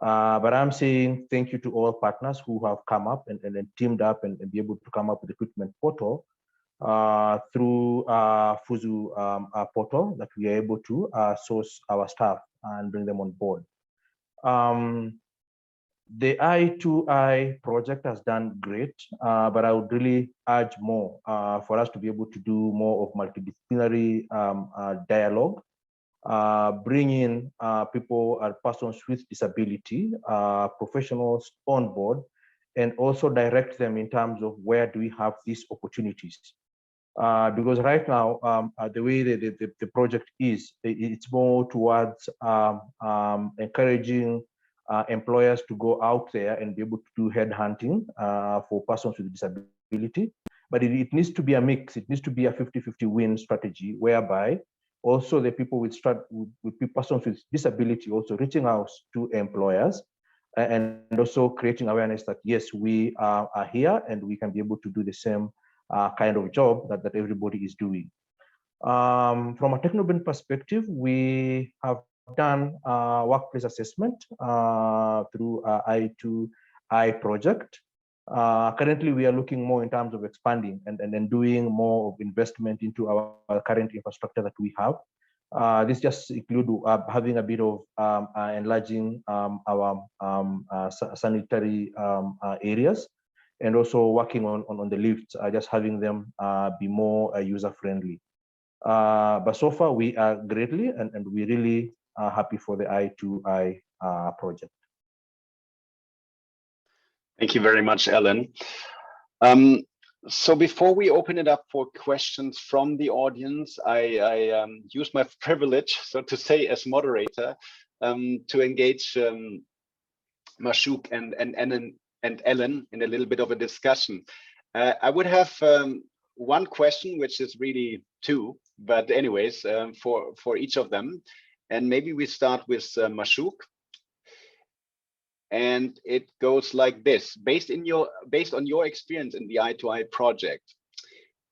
But I'm saying thank you to all partners who have come up and teamed up and be able to come up with the recruitment portal through Fuzu portal that we are able to source our staff and bring them on board. The i2i project has done great, but I would really urge more for us to be able to do more of multidisciplinary dialogue, bring in people and persons with disability, professionals on board, and also direct them in terms of where do we have these opportunities. Because right now, the way the project is, it's more towards encouraging employers to go out there and be able to do headhunting for persons with disability. But it needs to be a mix. It needs to be a 50-50 win strategy, whereby also the people with persons with disability also reaching out to employers and also creating awareness that yes, we are here and we can be able to do the same kind of job that everybody is doing. From a Technobrain perspective, we have done workplace assessment through i2i project. Currently, we are looking more in terms of expanding and doing more of investment into our current infrastructure that we have. This just include having a bit of enlarging our sanitary areas, and also working on the lifts, just having them be more user-friendly. But so far, we are greatly and we really are happy for the i2i project. Thank you very much, Ellen. So before we open it up for questions from the audience, I use my privilege, so to say, as moderator, to engage Mashouk and Ellen in a little bit of a discussion. I would have one question, which is really two, but anyways, for each of them. And maybe we start with Mashouk. And it goes like this: based on your experience in the i2i project,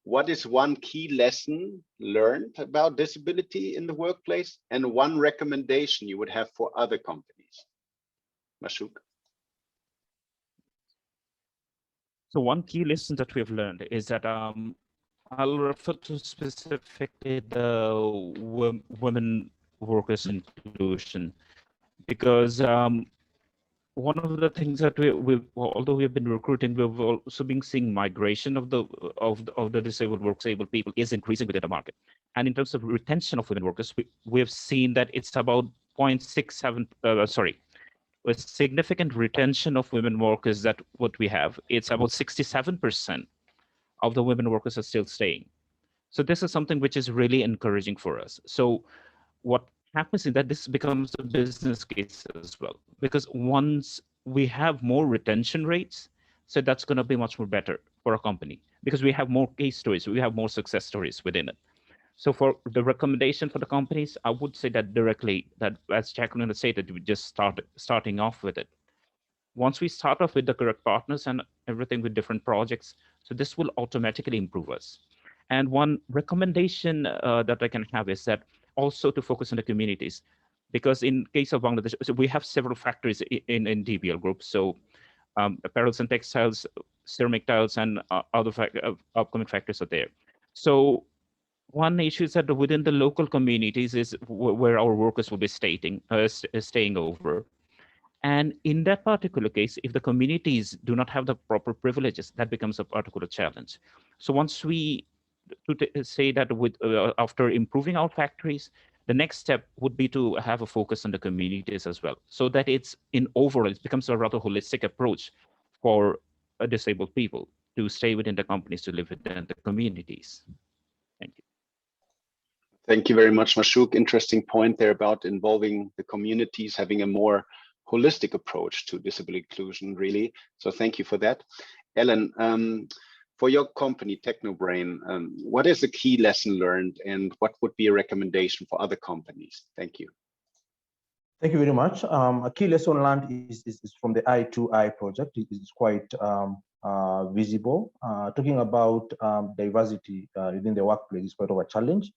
what is one key lesson learned about disability in the workplace, and one recommendation you would have for other companies? Mashouk. So one key lesson that we've learned is that I'll refer to specifically the women workers inclusion, because one of the things that although we've been recruiting, we've also been seeing migration of the disabled people is increasing within the market. And in terms of retention of women workers, we've seen that it's about 0.67, with significant retention of women workers that what we have, it's about 67% of the women workers are still staying. So this is something which is really encouraging for us. So what happens is that this becomes a business case as well, because once we have more retention rates, so that's going to be much more better for a company, because we have more case stories, we have more success stories within it. So for the recommendation for the companies, I would say that directly, that as Jacqueline said, that we just starting off with it. Once we start off with the correct partners and everything with different projects, so this will automatically improve us. And one recommendation that I can have is that also to focus on the communities, because in case of Bangladesh, so we have several factories in DBL Group. So apparels and textiles, ceramic tiles, and other upcoming factories are there. So one issue is that within the local communities is where our workers will be staying over. And in that particular case, if the communities do not have the proper privileges, that becomes a particular challenge. So once we say that with after improving our factories, the next step would be to have a focus on the communities as well, so that it's in overall, it becomes a rather holistic approach for disabled people to stay within the companies, to live within the communities. Thank you. Thank you very much, Mashouk. Interesting point there about involving the communities, having a more holistic approach to disability inclusion, really. So thank you for that. Ellen, for your company, Technobrain, what is a key lesson learned and what would be a recommendation for other companies? Thank you. Thank you very much. A key lesson learned is from the i2i project. It is quite visible. Talking about diversity within the workplace is quite of a challenge.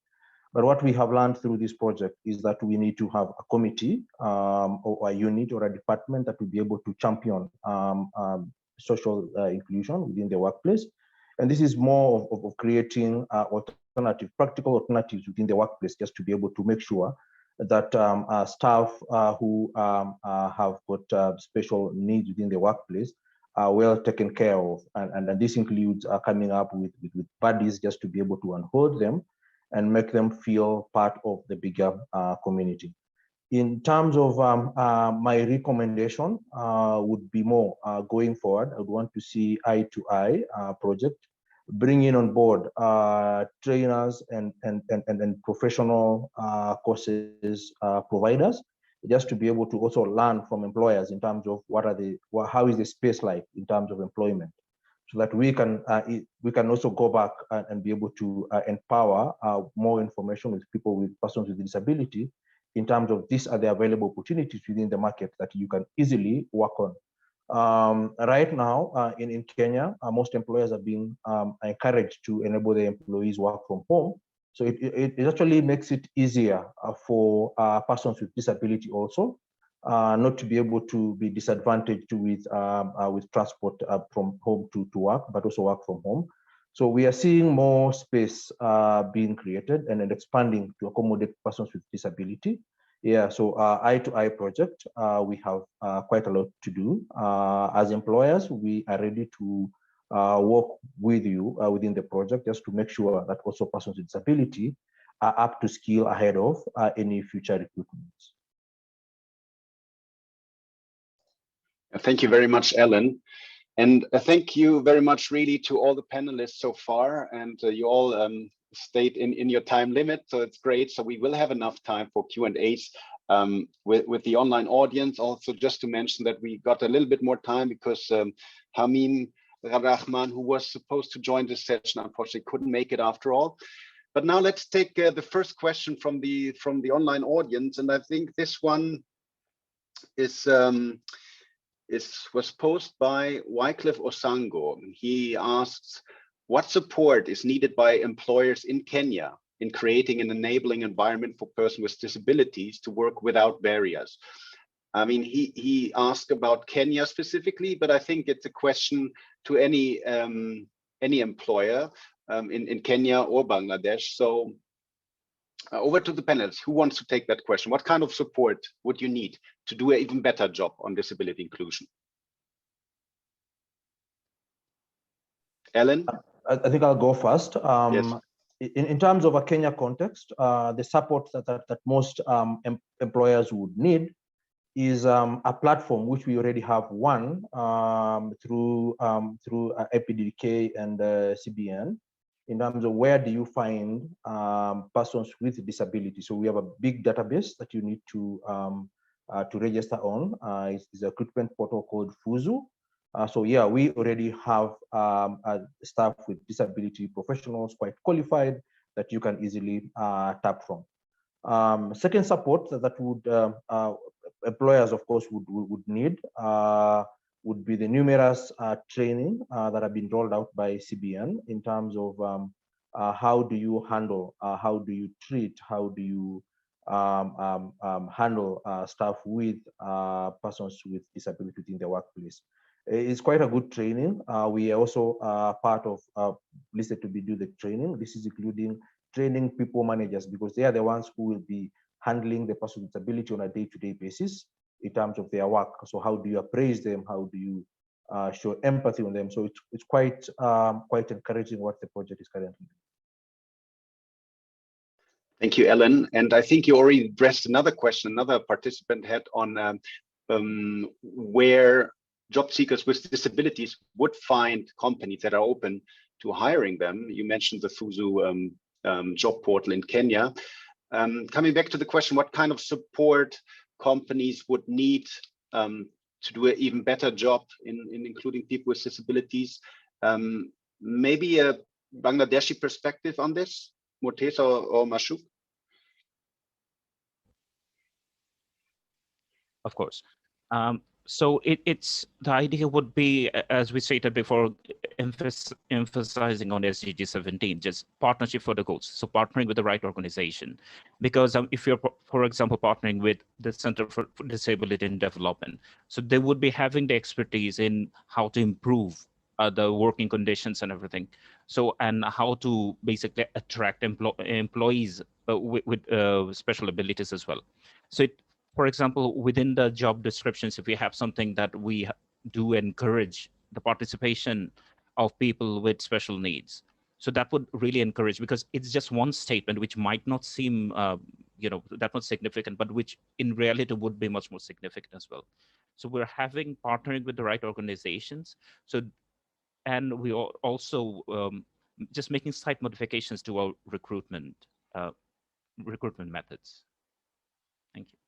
But what we have learned through this project is that we need to have a committee or a unit or a department that will be able to champion social inclusion within the workplace. And this is more of creating practical alternatives within the workplace, just to be able to make sure that staff who have got special needs within the workplace are well taken care of. And this includes coming up with buddies just to be able to unhold them and make them feel part of the bigger community. In terms of my recommendation would be more going forward, I would want to see i2i project bringing on board trainers and professional courses providers, just to be able to also learn from employers in terms of how is the space like in terms of employment, so that we can also go back and be able to empower more information with people with persons with disability in terms of these are the available opportunities within the market that you can easily work on. Right now in Kenya, most employers are being encouraged to enable their employees work from home. So it actually makes it easier for persons with disability also not to be able to be disadvantaged with transport from home to work, but also work from home. So we are seeing more space being created and expanding to accommodate persons with disability. Yeah, so i2i project, we have quite a lot to do. As employers, we are ready to work with you within the project, just to make sure that also persons with disability are up to skill ahead of any future recruitments. Thank you very much, Ellen. And thank you very much really to all the panelists so far. And you all stayed in your time limit, so it's great. So we will have enough time for Q&As with the online audience. Also, just to mention that we got a little bit more time because Hamim Rahman, who was supposed to join this session, unfortunately couldn't make it after all. But now let's take the first question from the online audience, and I think this one was posed by Wycliffe Osango. He asks, what support is needed by employers in Kenya in creating an enabling environment for persons with disabilities to work without barriers? I mean, he asked about Kenya specifically, but I think it's a question to any employer in Kenya or Bangladesh. So over to the panelists. Who wants to take that question? What kind of support would you need to do an even better job on disability inclusion? Ellen? I think I'll go first. Yes. In terms of a Kenya context, the support that most employers would need is a platform which we already have one through APDK and CBN, in terms of where do you find persons with disability. So we have a big database that you need to register on. It's a recruitment portal called Fuzu. So yeah, we already have staff with disability professionals, quite qualified, that you can easily tap from. Second support that would employers, of course, would need would be the numerous training that have been rolled out by CBN in terms of how do you handle, how do you treat, how do you handle staff with persons with disability in the workplace. It's quite a good training. We are also part of listed to be do the training. This is including training people managers, because they are the ones who will be handling the person with disability on a day-to-day basis in terms of their work. So how do you appraise them? How do you show empathy on them? So it's quite encouraging what the project is currently doing. Thank you, Ellen. And I think you already addressed another question another participant had on where job seekers with disabilities would find companies that are open to hiring them. You mentioned the Fuzu job portal in Kenya. Coming back to the question, what kind of support companies would need to do an even better job in including people with disabilities? Maybe a Bangladeshi perspective on this, Murteza or Mashouk? Of course. So it's the idea would be, as we stated before, emphasizing on SDG 17, just partnership for the goals. So partnering with the right organization, because if you're, for example, partnering with the Center for Disability and Development, so they would be having the expertise in how to improve the working conditions and everything. So, and how to basically attract employees with special abilities as well. So for example, within the job descriptions, if we have something that we do encourage the participation of people with special needs, so that would really encourage, because it's just one statement which might not seem that much significant, but which in reality would be much more significant as well. So we're having partnering with the right organizations. So, and we are also just making slight modifications to our recruitment methods. Thank you.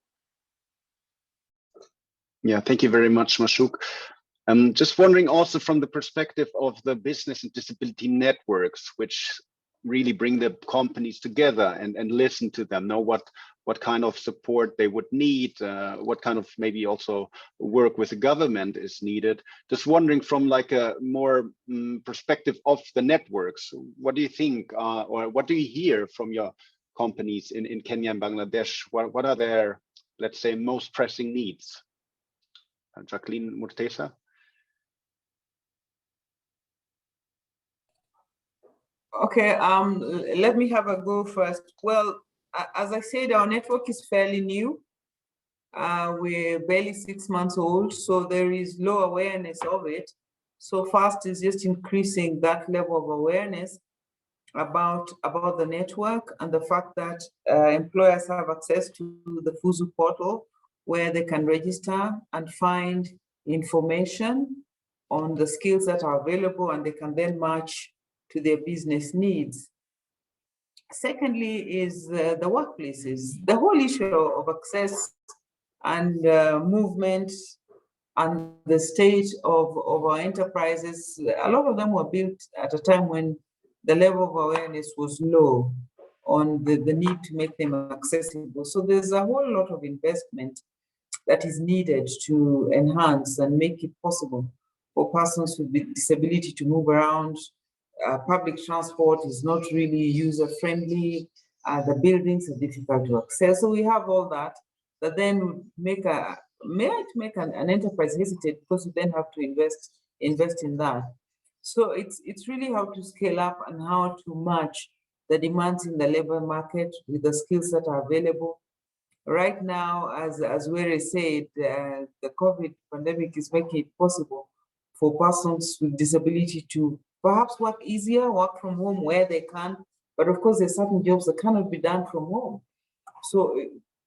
Yeah, thank you very much, Mashouk. Just wondering also from the perspective of the business and disability networks, which really bring the companies together and listen to them, know what kind of support they would need, what kind of maybe also work with the government is needed. Just wondering from like a more perspective of the networks, what do you think, or what do you hear from your companies in Kenya and Bangladesh? What are their, let's say, most pressing needs? Jacqueline, Murteza? Okay, let me have a go first. Well, as I said, our network is fairly new. We're barely 6 months old, so there is low awareness of it. So FAST is just increasing that level of awareness about the network and the fact that employers have access to the FUZU portal, where they can register and find information on the skills that are available, and they can then match to their business needs. Secondly is the workplaces. The whole issue of access and movement and the state of our enterprises, a lot of them were built at a time when the level of awareness was low on the need to make them accessible. So there's a whole lot of investment that is needed to enhance and make it possible for persons with disability to move around. Public transport is not really user-friendly. The buildings are difficult to access. So we have all that then would make an enterprise hesitate, because you then have to invest in that. So it's really how to scale up and how to match the demands in the labor market with the skills that are available. Right now, as Were said, the COVID pandemic is making it possible for persons with disability to perhaps work easier, work from home where they can. But of course, there's certain jobs that cannot be done from home. So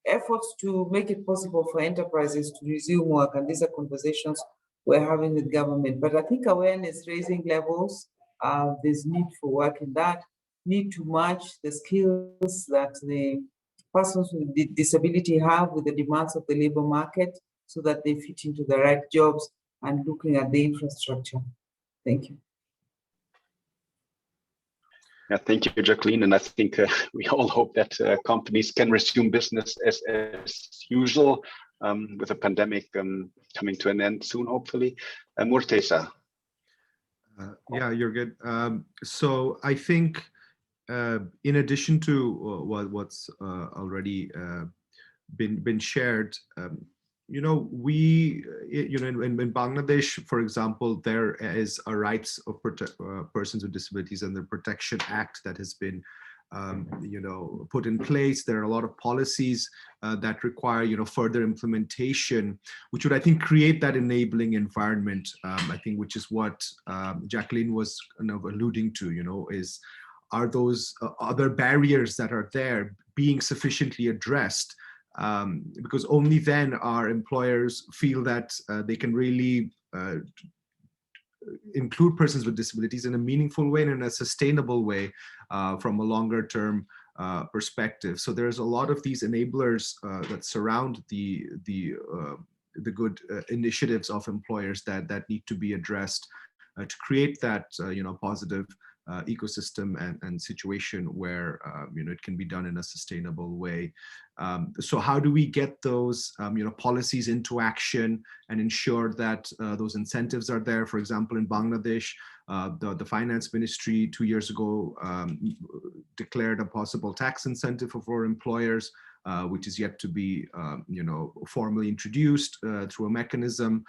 efforts to make it possible for enterprises to resume work, and these are conversations we're having with government. But I think awareness raising levels, there's need for work in that, need to match the skills that the persons with disability have with the demands of the labor market, so that they fit into the right jobs, and looking at the infrastructure. Thank you. Yeah, thank you, Jacqueline. And I think we all hope that companies can resume business as usual, with the pandemic coming to an end soon, hopefully. Murteza. Yeah, you're good. So I think in addition to what's already been shared, we, in Bangladesh, for example, there is a rights of persons with disabilities and the Protection Act that has been, put in place. There are a lot of policies that require, further implementation, which would, I think, create that enabling environment. I think, which is what Jacqueline was kind of alluding to. Are those other barriers that are there being sufficiently addressed? Because only then our employers feel that they can really include persons with disabilities in a meaningful way and in a sustainable way from a longer term perspective. So there's a lot of these enablers that surround the good initiatives of employers that need to be addressed to create that positive ecosystem and situation where it can be done in a sustainable way. So how do we get those policies into action and ensure that those incentives are there? For example, in Bangladesh, the finance ministry 2 years ago declared a possible tax incentive for employers, which is yet to be formally introduced through a mechanism.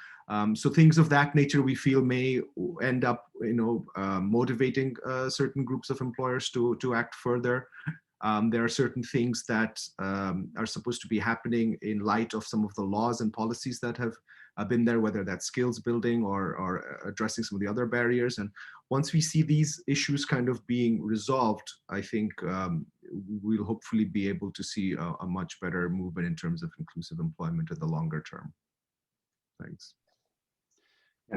So things of that nature we feel may end up motivating certain groups of employers to act further. There are certain things that are supposed to be happening in light of some of the laws and policies that have been there, whether that's skills building or addressing some of the other barriers. And once we see these issues kind of being resolved, I think we'll hopefully be able to see a much better movement in terms of inclusive employment in the longer term. Thanks.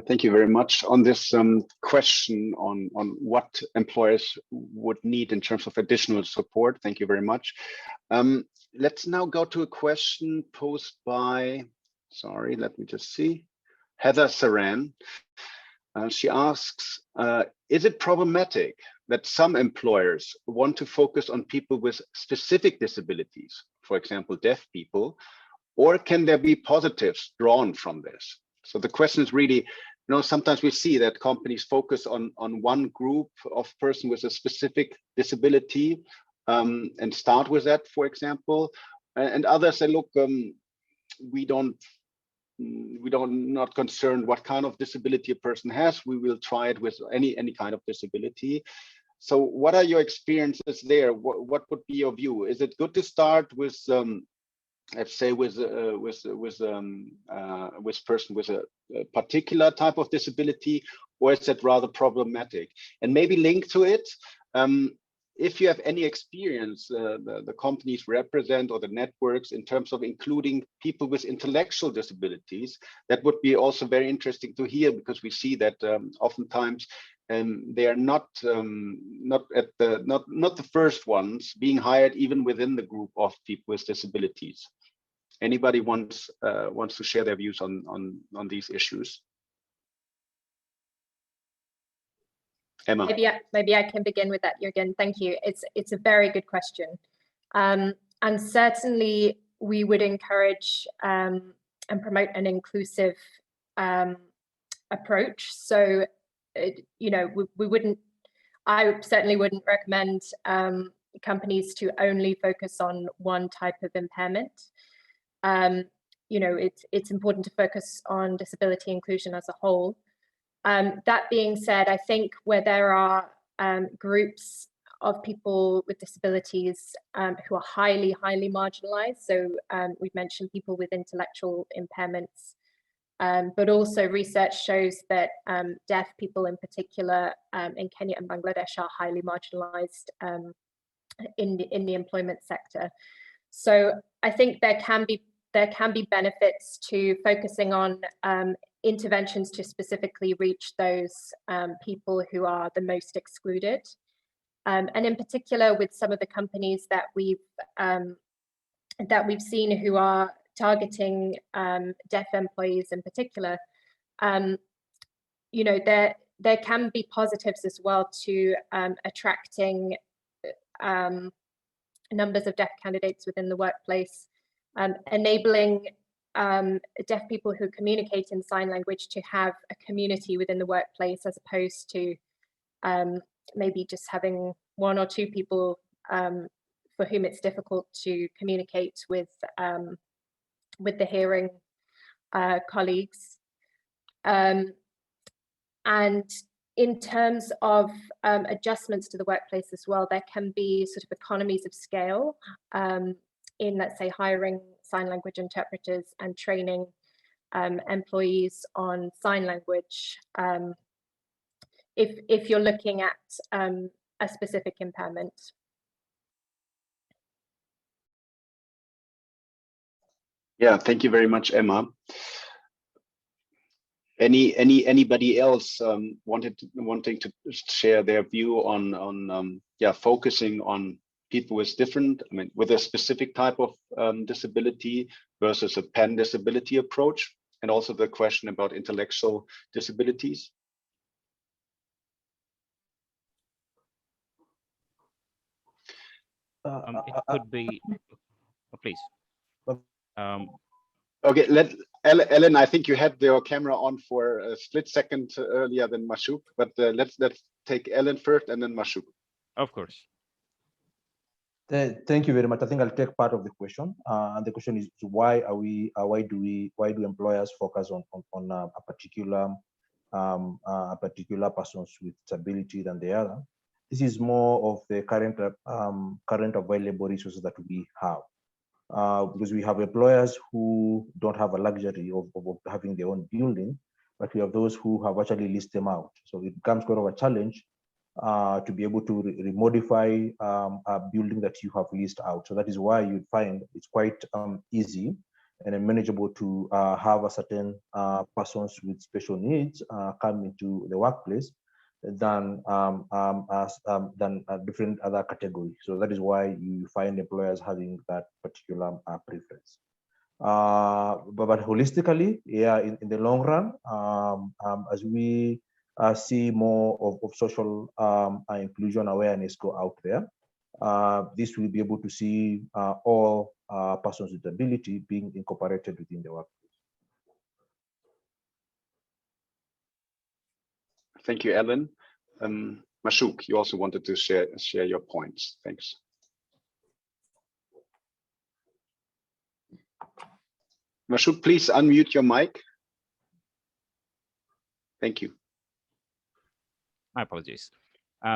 Thank you very much. On this question on what employers would need in terms of additional support, thank you very much. Let's now go to a question posed by, sorry, let me just see, Heather Saran. She asks, is it problematic that some employers want to focus on people with specific disabilities, for example, deaf people, or can there be positives drawn from this? So the question is really, sometimes we see that companies focus on one group of person with a specific disability and start with that, for example, and others say, look, we don't not concerned what kind of disability a person has. We will try it with any kind of disability. So what are your experiences there? What would be your view? Is it good to start with let's say with person with a particular type of disability, or is that rather problematic? And maybe link to it, if you have any experience, the companies represent or the networks in terms of including people with intellectual disabilities, that would be also very interesting to hear, because we see that oftentimes they are not the first ones being hired, even within the group of people with disabilities. Anybody wants to share their views on these issues? Emma. Maybe I can begin with that, Jürgen. Thank you. It's a very good question, and certainly we would encourage and promote an inclusive approach. So, we wouldn't. I certainly wouldn't recommend companies to only focus on one type of impairment. It's important to focus on disability inclusion as a whole. That being said, I think where there are groups of people with disabilities who are highly marginalized, so we've mentioned people with intellectual impairments, but also research shows that deaf people in particular in Kenya and Bangladesh are highly marginalized in the employment sector. So I think there can be benefits to focusing on interventions to specifically reach those people who are the most excluded. And in particular, with some of the companies that we've seen who are targeting deaf employees in particular, there can be positives as well to attracting numbers of deaf candidates within the workplace, enabling deaf people who communicate in sign language to have a community within the workplace, as opposed to maybe just having one or two people for whom it's difficult to communicate with the hearing colleagues. And in terms of adjustments to the workplace as well, there can be sort of economies of scale in, let's say, hiring sign language interpreters and training employees on sign language if you're looking at a specific impairment. Yeah, thank you very much, Emma. Anybody else wanting to share their view on focusing on people with different, with a specific type of disability versus a pan disability approach, and also the question about intellectual disabilities? It could be, please. Okay, Ellen, I think you had your camera on for a split second earlier than Mashouk, but let's take Ellen first and then Mashouk. Of course. Thank you very much. I think I'll take part of the question. And the question is, why do employers focus on a particular persons with disability than the other? This is more of the current available resources that we have. Because we have employers who don't have a luxury of having their own building, but we have those who have actually leased them out. So it becomes kind of a challenge to be able to remodify a building that you have leased out. So that is why you find it's quite easy and manageable to have a certain persons with special needs come into the workplace than different other categories. So that is why you find employers having that particular preference. But holistically, yeah, in the long run, as we see more of social inclusion awareness go out there, this will be able to see all persons with disability being incorporated within the workplace. Thank you, Ellen. Mashouk, you also wanted to share your points. Thanks. Mashouk, please unmute your mic. Thank you. My apologies.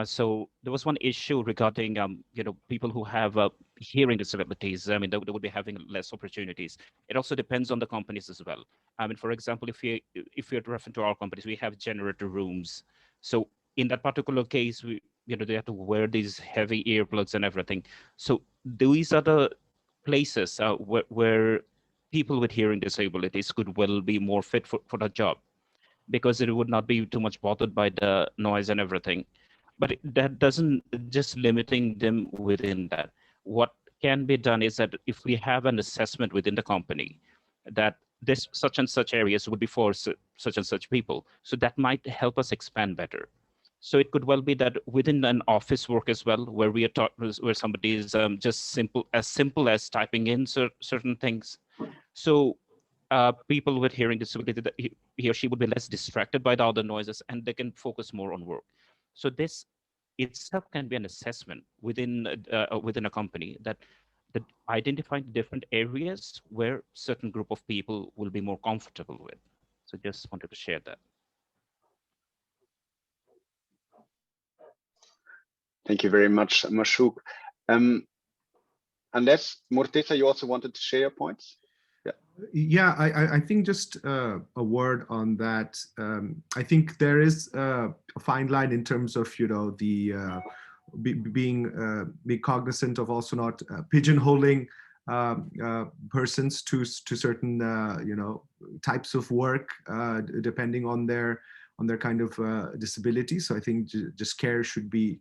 So there was one issue regarding, people who have hearing disabilities. I mean, they would be having less opportunities. It also depends on the companies as well. I mean, for example, if you're referring to our companies, we have generator rooms. So in that particular case, they have to wear these heavy earplugs and everything. So these are the places where people with hearing disabilities could well be more fit for the job, because it would not be too much bothered by the noise and everything. But that doesn't just limiting them within that. What can be done is that if we have an assessment within the company that this such and such areas would be for such and such people, so that might help us expand better. So it could well be that within an office work as well, where we are taught, where somebody is just simple as typing in certain things. So people with hearing disability, that he or she would be less distracted by the other noises, and they can focus more on work. So this itself can be an assessment within a company that identifying different areas where certain group of people will be more comfortable with. So just wanted to share that. Thank you very much, Mashouk. Unless Morteza, you also wanted to share your points? Yeah, I think just a word on that. I think there is a fine line in terms of, the being cognizant of also not pigeonholing persons to certain, types of work, depending on their kind of disability. So I think just care should be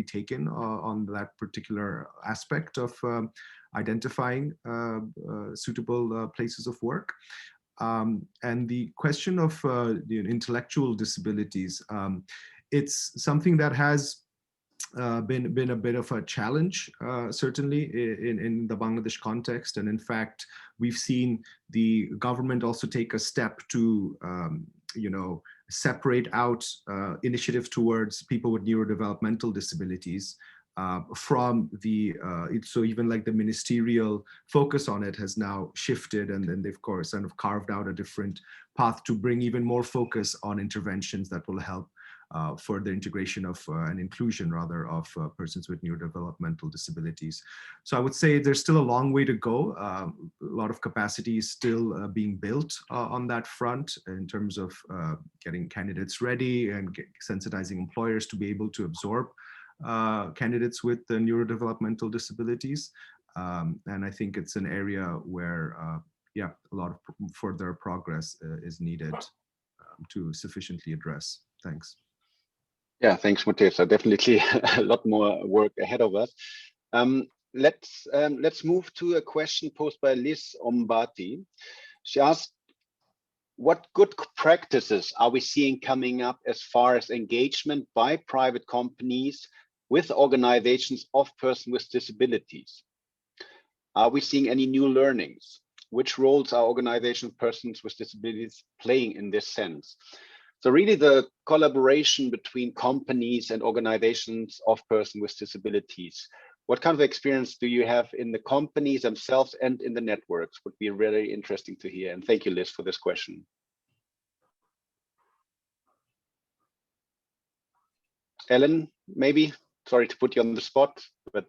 taken on that particular aspect of identifying suitable places of work. And the question of intellectual disabilities, it's something that has been a bit of a challenge, certainly in the Bangladesh context. And in fact, we've seen the government also take a step to separate out initiatives towards people with neurodevelopmental disabilities from the, so even like the ministerial focus on it has now shifted, and then they've, of course, kind of carved out a different path to bring even more focus on interventions that will help further integration of and inclusion rather of persons with neurodevelopmental disabilities. So I would say there's still a long way to go. A lot of capacity is still being built on that front in terms of getting candidates ready and sensitizing employers to be able to absorb candidates with neurodevelopmental disabilities. And I think it's an area where, a lot of further progress is needed to sufficiently address. Thanks. Yeah, thanks, Morteza. Definitely a lot more work ahead of us. Let's move to a question posed by Liz Ombati. She asked, what good practices are we seeing coming up as far as engagement by private companies with organizations of persons with disabilities? Are we seeing any new learnings? Which roles are organizations of persons with disabilities playing in this sense? So really the collaboration between companies and organizations of persons with disabilities. What kind of experience do you have in the companies themselves and in the networks? Would be really interesting to hear. And thank you, Liz, for this question. Ellen, maybe? Sorry to put you on the spot, but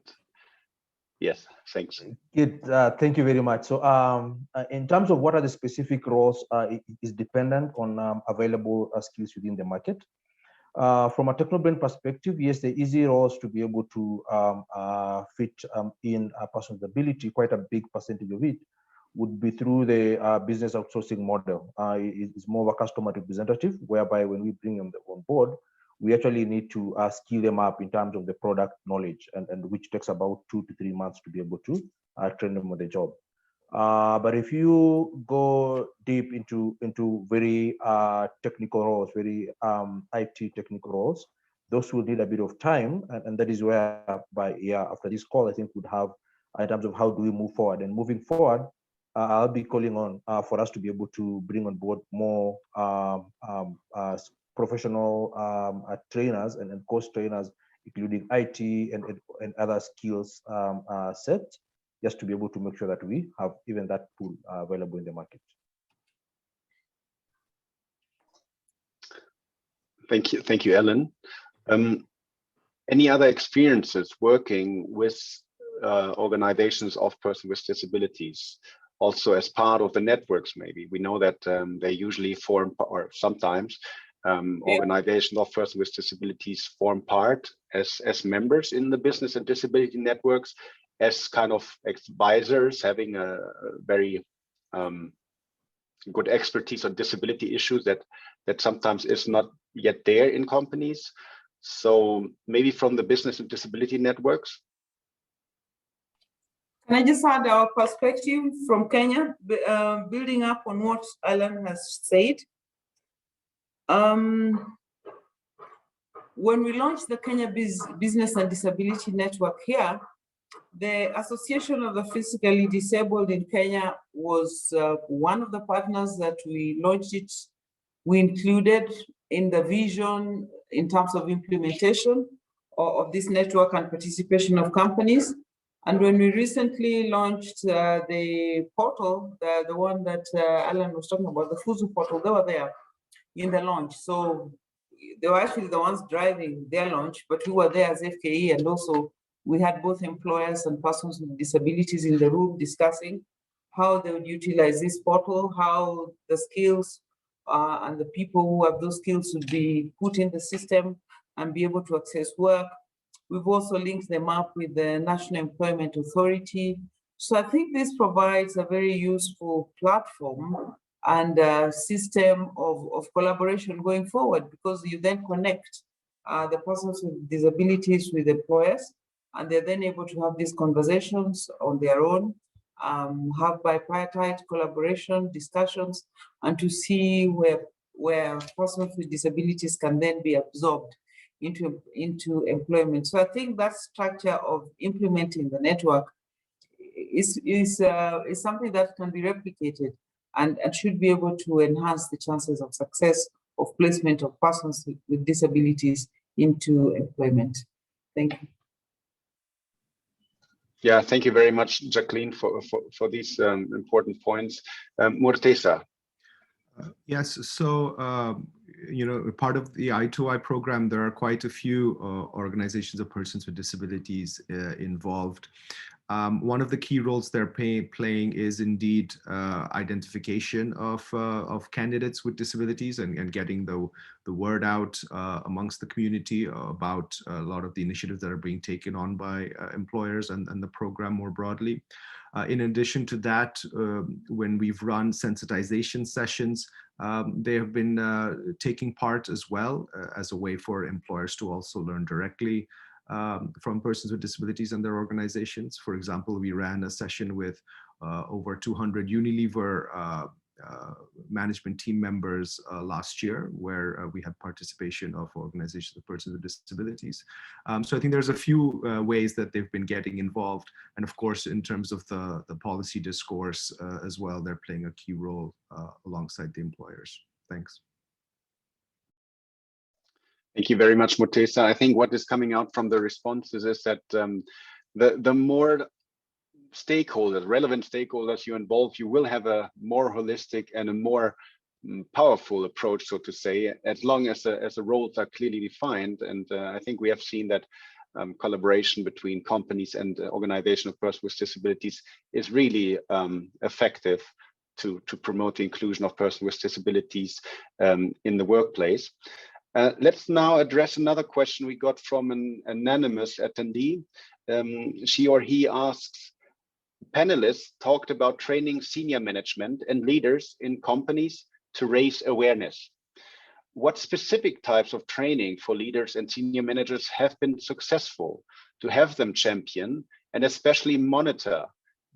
yes, thanks. Good, thank you very much. So in terms of what are the specific roles, it is dependent on available skills within the market. From a Technobrain perspective, yes, the easy roles to be able to fit in a person's ability, quite a big percentage of it would be through the business outsourcing model. It's more of a customer representative, whereby when we bring them on board, we actually need to skill them up in terms of the product knowledge, and which takes about 2 to 3 months to be able to train them on the job. But if you go deep into very technical roles, very IT technical roles, those will need a bit of time, and that is where after this call, I think we'd have in terms of how do we move forward. And moving forward, I'll be calling on for us to be able to bring on board more professional trainers and course trainers, including IT and other skills sets, just to be able to make sure that we have even that pool available in the market. Thank you, Ellen. Any other experiences working with organizations of persons with disabilities, also as part of the networks? Maybe we know that they usually form, or sometimes organizations of persons with disabilities form part as members in the business and disability networks, as kind of advisors, having a very good expertise on disability issues that sometimes is not yet there in companies. So maybe from the business and disability networks. Can I just add our perspective from Kenya, building up on what Alan has said? When we launched the Kenya Business and Disability Network here, the Association of the Physically Disabled in Kenya was one of the partners that we launched it. We included in the vision in terms of implementation of this network and participation of companies. And when we recently launched the portal, the one that Alan was talking about, the Fuzu portal, they were there in the launch. So they were actually the ones driving their launch, but we were there as FKE, and also we had both employers and persons with disabilities in the room discussing how they would utilize this portal, how the skills and the people who have those skills would be put in the system and be able to access work. We've also linked them up with the National Employment Authority. So I think this provides a very useful platform and a system of collaboration going forward, because you then connect the persons with disabilities with employers, and they're then able to have these conversations on their own, have bipartite collaboration, discussions, and to see where persons with disabilities can then be absorbed into employment. So I think that structure of implementing the network is something that can be replicated and should be able to enhance the chances of success of placement of persons with disabilities into employment. Thank you. Yeah, thank you very much, Jacqueline, for these important points. Murteza. Yes, so part of the i2i program, there are quite a few organizations of persons with disabilities involved. One of the key roles they're playing is indeed identification of candidates with disabilities and getting the word out amongst the community about a lot of the initiatives that are being taken on by employers and the program more broadly. In addition to that, when we've run sensitization sessions, they have been taking part as well as a way for employers to also learn directly from persons with disabilities and their organizations. For example, we ran a session with over 200 Unilever management team members last year, where we had participation of organizations of persons with disabilities. So I think there's a few ways that they've been getting involved. And of course, in terms of the policy discourse as well, they're playing a key role alongside the employers. Thanks. Thank you very much, Mutesa. I think what is coming out from the responses is that the more stakeholders, relevant stakeholders you involve, you will have a more holistic and a more powerful approach, so to say, as long as the roles are clearly defined. And I think we have seen that collaboration between companies and organizations of persons with disabilities is really effective to promote the inclusion of persons with disabilities in the workplace. Let's now address another question we got from an anonymous attendee. She or he asks, panelists talked about training senior management and leaders in companies to raise awareness. What specific types of training for leaders and senior managers have been successful to have them champion and especially monitor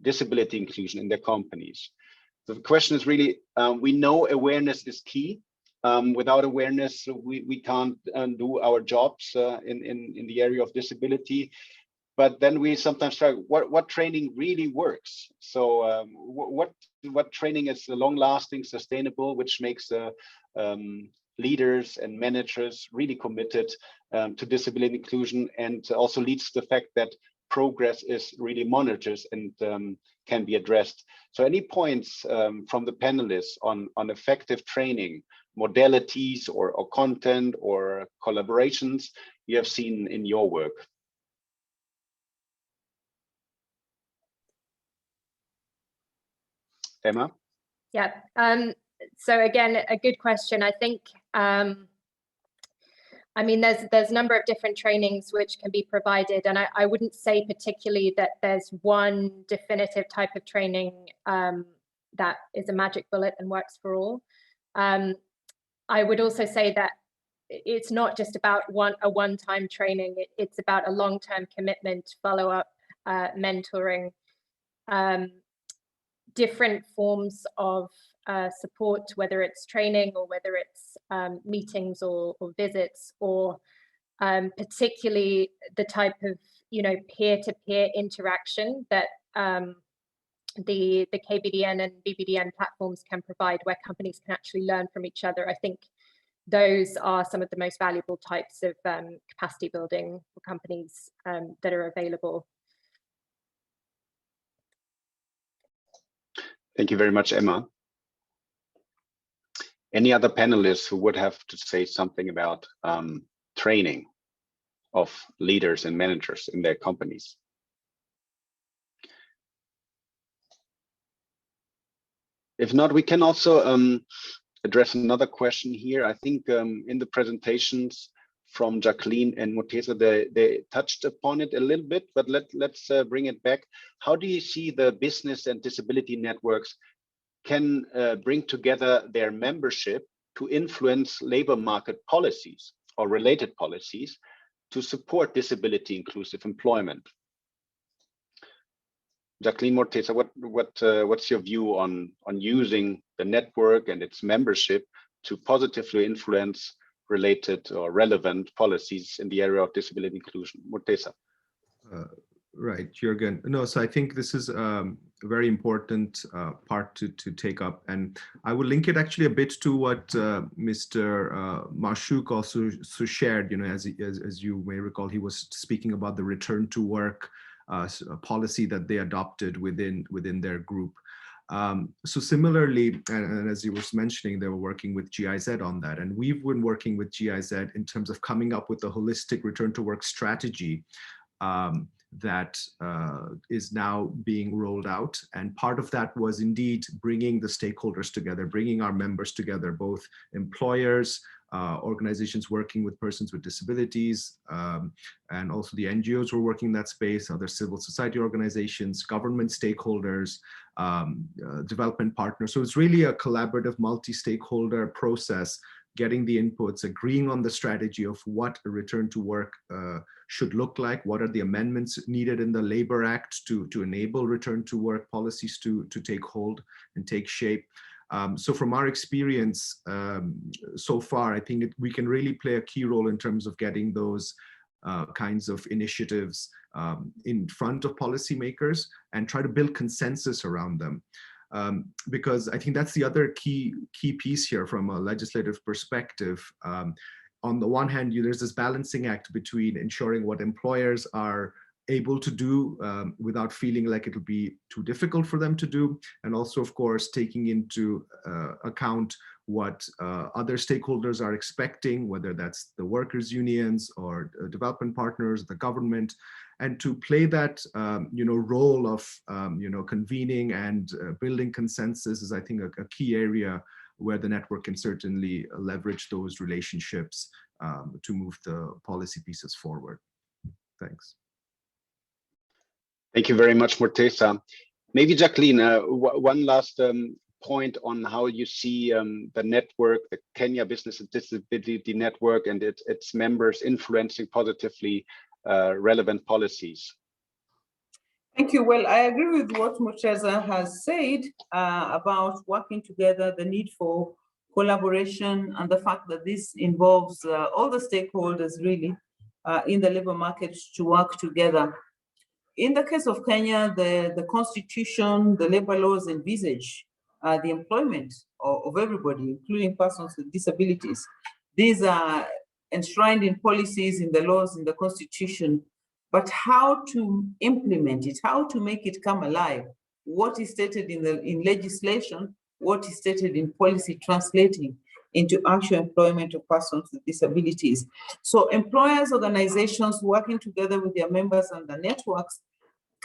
disability inclusion in their companies? So the question is really, we know awareness is key. Without awareness, we can't do our jobs in the area of disability. But then we sometimes try what training really works. So what training is long-lasting, sustainable, which makes leaders and managers really committed to disability inclusion, and also leads to the fact that progress is really monitored and can be addressed. So any points from the panelists on effective training, modalities or content or collaborations you have seen in your work? Emma? Yeah, so again, a good question. I think, I mean, there's a number of different trainings which can be provided, and I wouldn't say particularly that there's one definitive type of training that is a magic bullet and works for all. I would also say that it's not just about a one-time training, it's about a long-term commitment, follow-up, mentoring, different forms of support, whether it's training or whether it's meetings or visits, or particularly the type of peer-to-peer interaction that the KBDN and BBDN platforms can provide, where companies can actually learn from each other. I think those are some of the most valuable types of capacity building for companies that are available. Thank you very much, Emma. Any other panelists who would have to say something about training of leaders and managers in their companies? If not, we can also address another question here. I think in the presentations from Jacqueline and Mutesa, they touched upon it a little bit, but let's bring it back. How do you see the business and disability networks can bring together their membership to influence labor market policies or related policies to support disability inclusive employment? Jacqueline, Mutesa, what's your view on using the network and its membership to positively influence related or relevant policies in the area of disability inclusion? Mutesa. Right, Jürgen. No, so I think this is a very important part to take up, and I will link it actually a bit to what Mr. Marshuk also shared. As you may recall, he was speaking about the return to work policy that they adopted within their group. So similarly, and as you were mentioning, they were working with GIZ on that, and we've been working with GIZ in terms of coming up with a holistic return to work strategy that is now being rolled out. And part of that was indeed bringing the stakeholders together, bringing our members together, both employers, organizations working with persons with disabilities, and also the NGOs who are working in that space, other civil society organizations, government stakeholders, development partners. So it's really a collaborative multi-stakeholder process, getting the inputs, agreeing on the strategy of what a return to work should look like, what are the amendments needed in the Labor Act to enable return to work policies to take hold and take shape. So from our experience so far, I think we can really play a key role in terms of getting those kinds of initiatives in front of policymakers and try to build consensus around them. Because I think that's the other key piece here from a legislative perspective. On the one hand, there's this balancing act between ensuring what employers are able to do without feeling like it'll be too difficult for them to do, and also, of course, taking into account what other stakeholders are expecting, whether that's the workers' unions or development partners, the government, and to play that role of convening and building consensus is, I think, a key area where the network can certainly leverage those relationships to move the policy pieces forward. Thanks. Thank you very much, Morteza. Maybe Jacqueline, one last point on how you see the network, the Kenya Business and Disability Network, and its members influencing positively relevant policies. Thank you. Well, I agree with what Morteza has said about working together, the need for collaboration, and the fact that this involves all the stakeholders really in the labor market to work together. In the case of Kenya, the constitution, the labor laws envisage the employment of everybody, including persons with disabilities. These are enshrined in policies, in the laws, in the constitution, but how to implement it, how to make it come alive, what is stated in legislation, what is stated in policy translating into actual employment of persons with disabilities. So employers, organizations working together with their members and the networks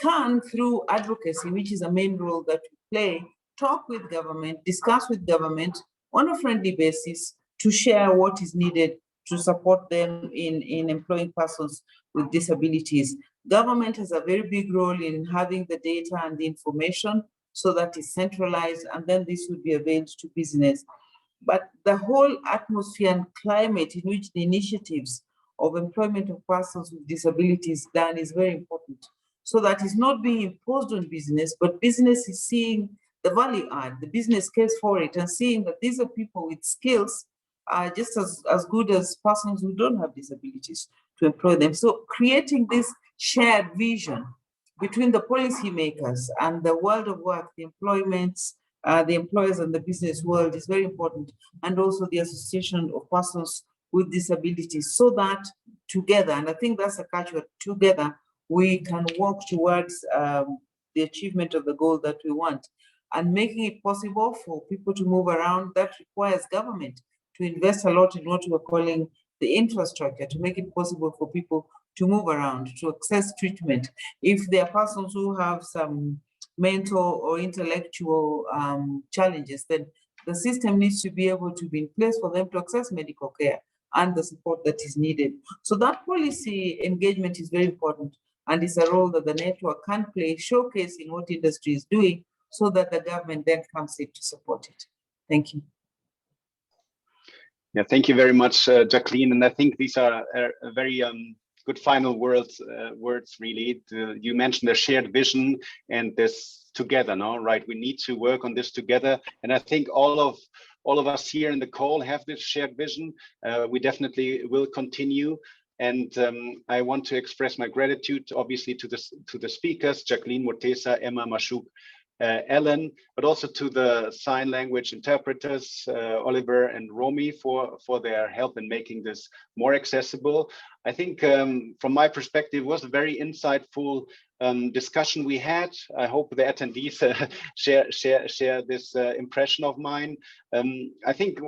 can, through advocacy, which is a main role that we play, talk with government, discuss with government on a friendly basis to share what is needed to support them in employing persons with disabilities. Government has a very big role in having the data and the information so that it's centralized, and then this would be available to business. But the whole atmosphere and climate in which the initiatives of employment of persons with disabilities done is very important. So that it's not being imposed on business, but business is seeing the value add, the business case for it, and seeing that these are people with skills just as good as persons who don't have disabilities to employ them. So creating this shared vision between the policymakers and the world of work, the employments, the employers and the business world is very important, and also the association of persons with disabilities, so that together, and I think that's a culture, together we can work towards the achievement of the goal that we want. And making it possible for people to move around, that requires government to invest a lot in what we're calling the infrastructure, to make it possible for people to move around, to access treatment. If there are persons who have some mental or intellectual challenges, then the system needs to be able to be in place for them to access medical care and the support that is needed. So that policy engagement is very important, and it's a role that the network can play, showcasing what industry is doing, so that the government then comes in to support it. Thank you. Yeah, thank you very much, Jacqueline. And I think these are very good final words, really. You mentioned a shared vision and this together, no? Right? We need to work on this together. And I think all of us here in the call have this shared vision. We definitely will continue. And I want to express my gratitude, obviously, to the speakers, Jacqueline, Morteza, Emma, Mashouk, Ellen, but also to the sign language interpreters, Oliver and Romy, for their help in making this more accessible. I think from my perspective, it was a very insightful discussion we had. I hope the attendees share this impression of mine. I think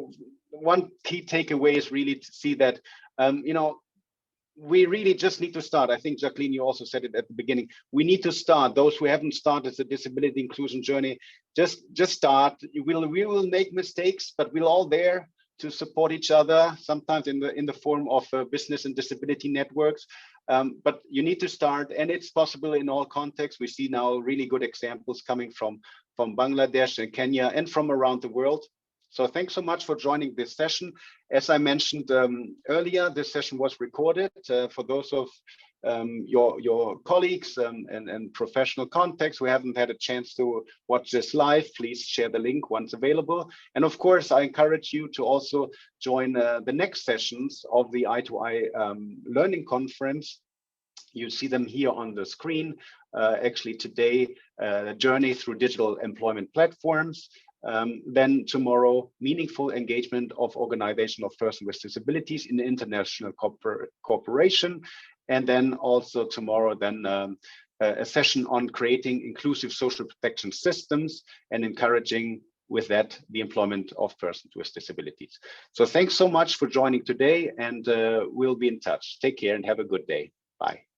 one key takeaway is really to see that, we really just need to start. I think, Jacqueline, you also said it at the beginning. We need to start. Those who haven't started the disability inclusion journey, just start. We will make mistakes, but we're all there to support each other, sometimes in the form of business and disability networks. But you need to start, and it's possible in all contexts. We see now really good examples coming from Bangladesh and Kenya and from around the world. So thanks so much for joining this session. As I mentioned earlier, this session was recorded. For those of your colleagues and professional contacts who haven't had a chance to watch this live. Please share the link once available. And of course, I encourage you to also join the next sessions of the i2i Learning Conference. You see them here on the screen. Actually today, a journey through digital employment platforms. Then tomorrow, meaningful engagement of organization of persons with disabilities in international cooperation. And then also tomorrow, then a session on creating inclusive social protection systems and encouraging with that the employment of persons with disabilities. So thanks so much for joining today, and we'll be in touch. Take care and have a good day. Bye.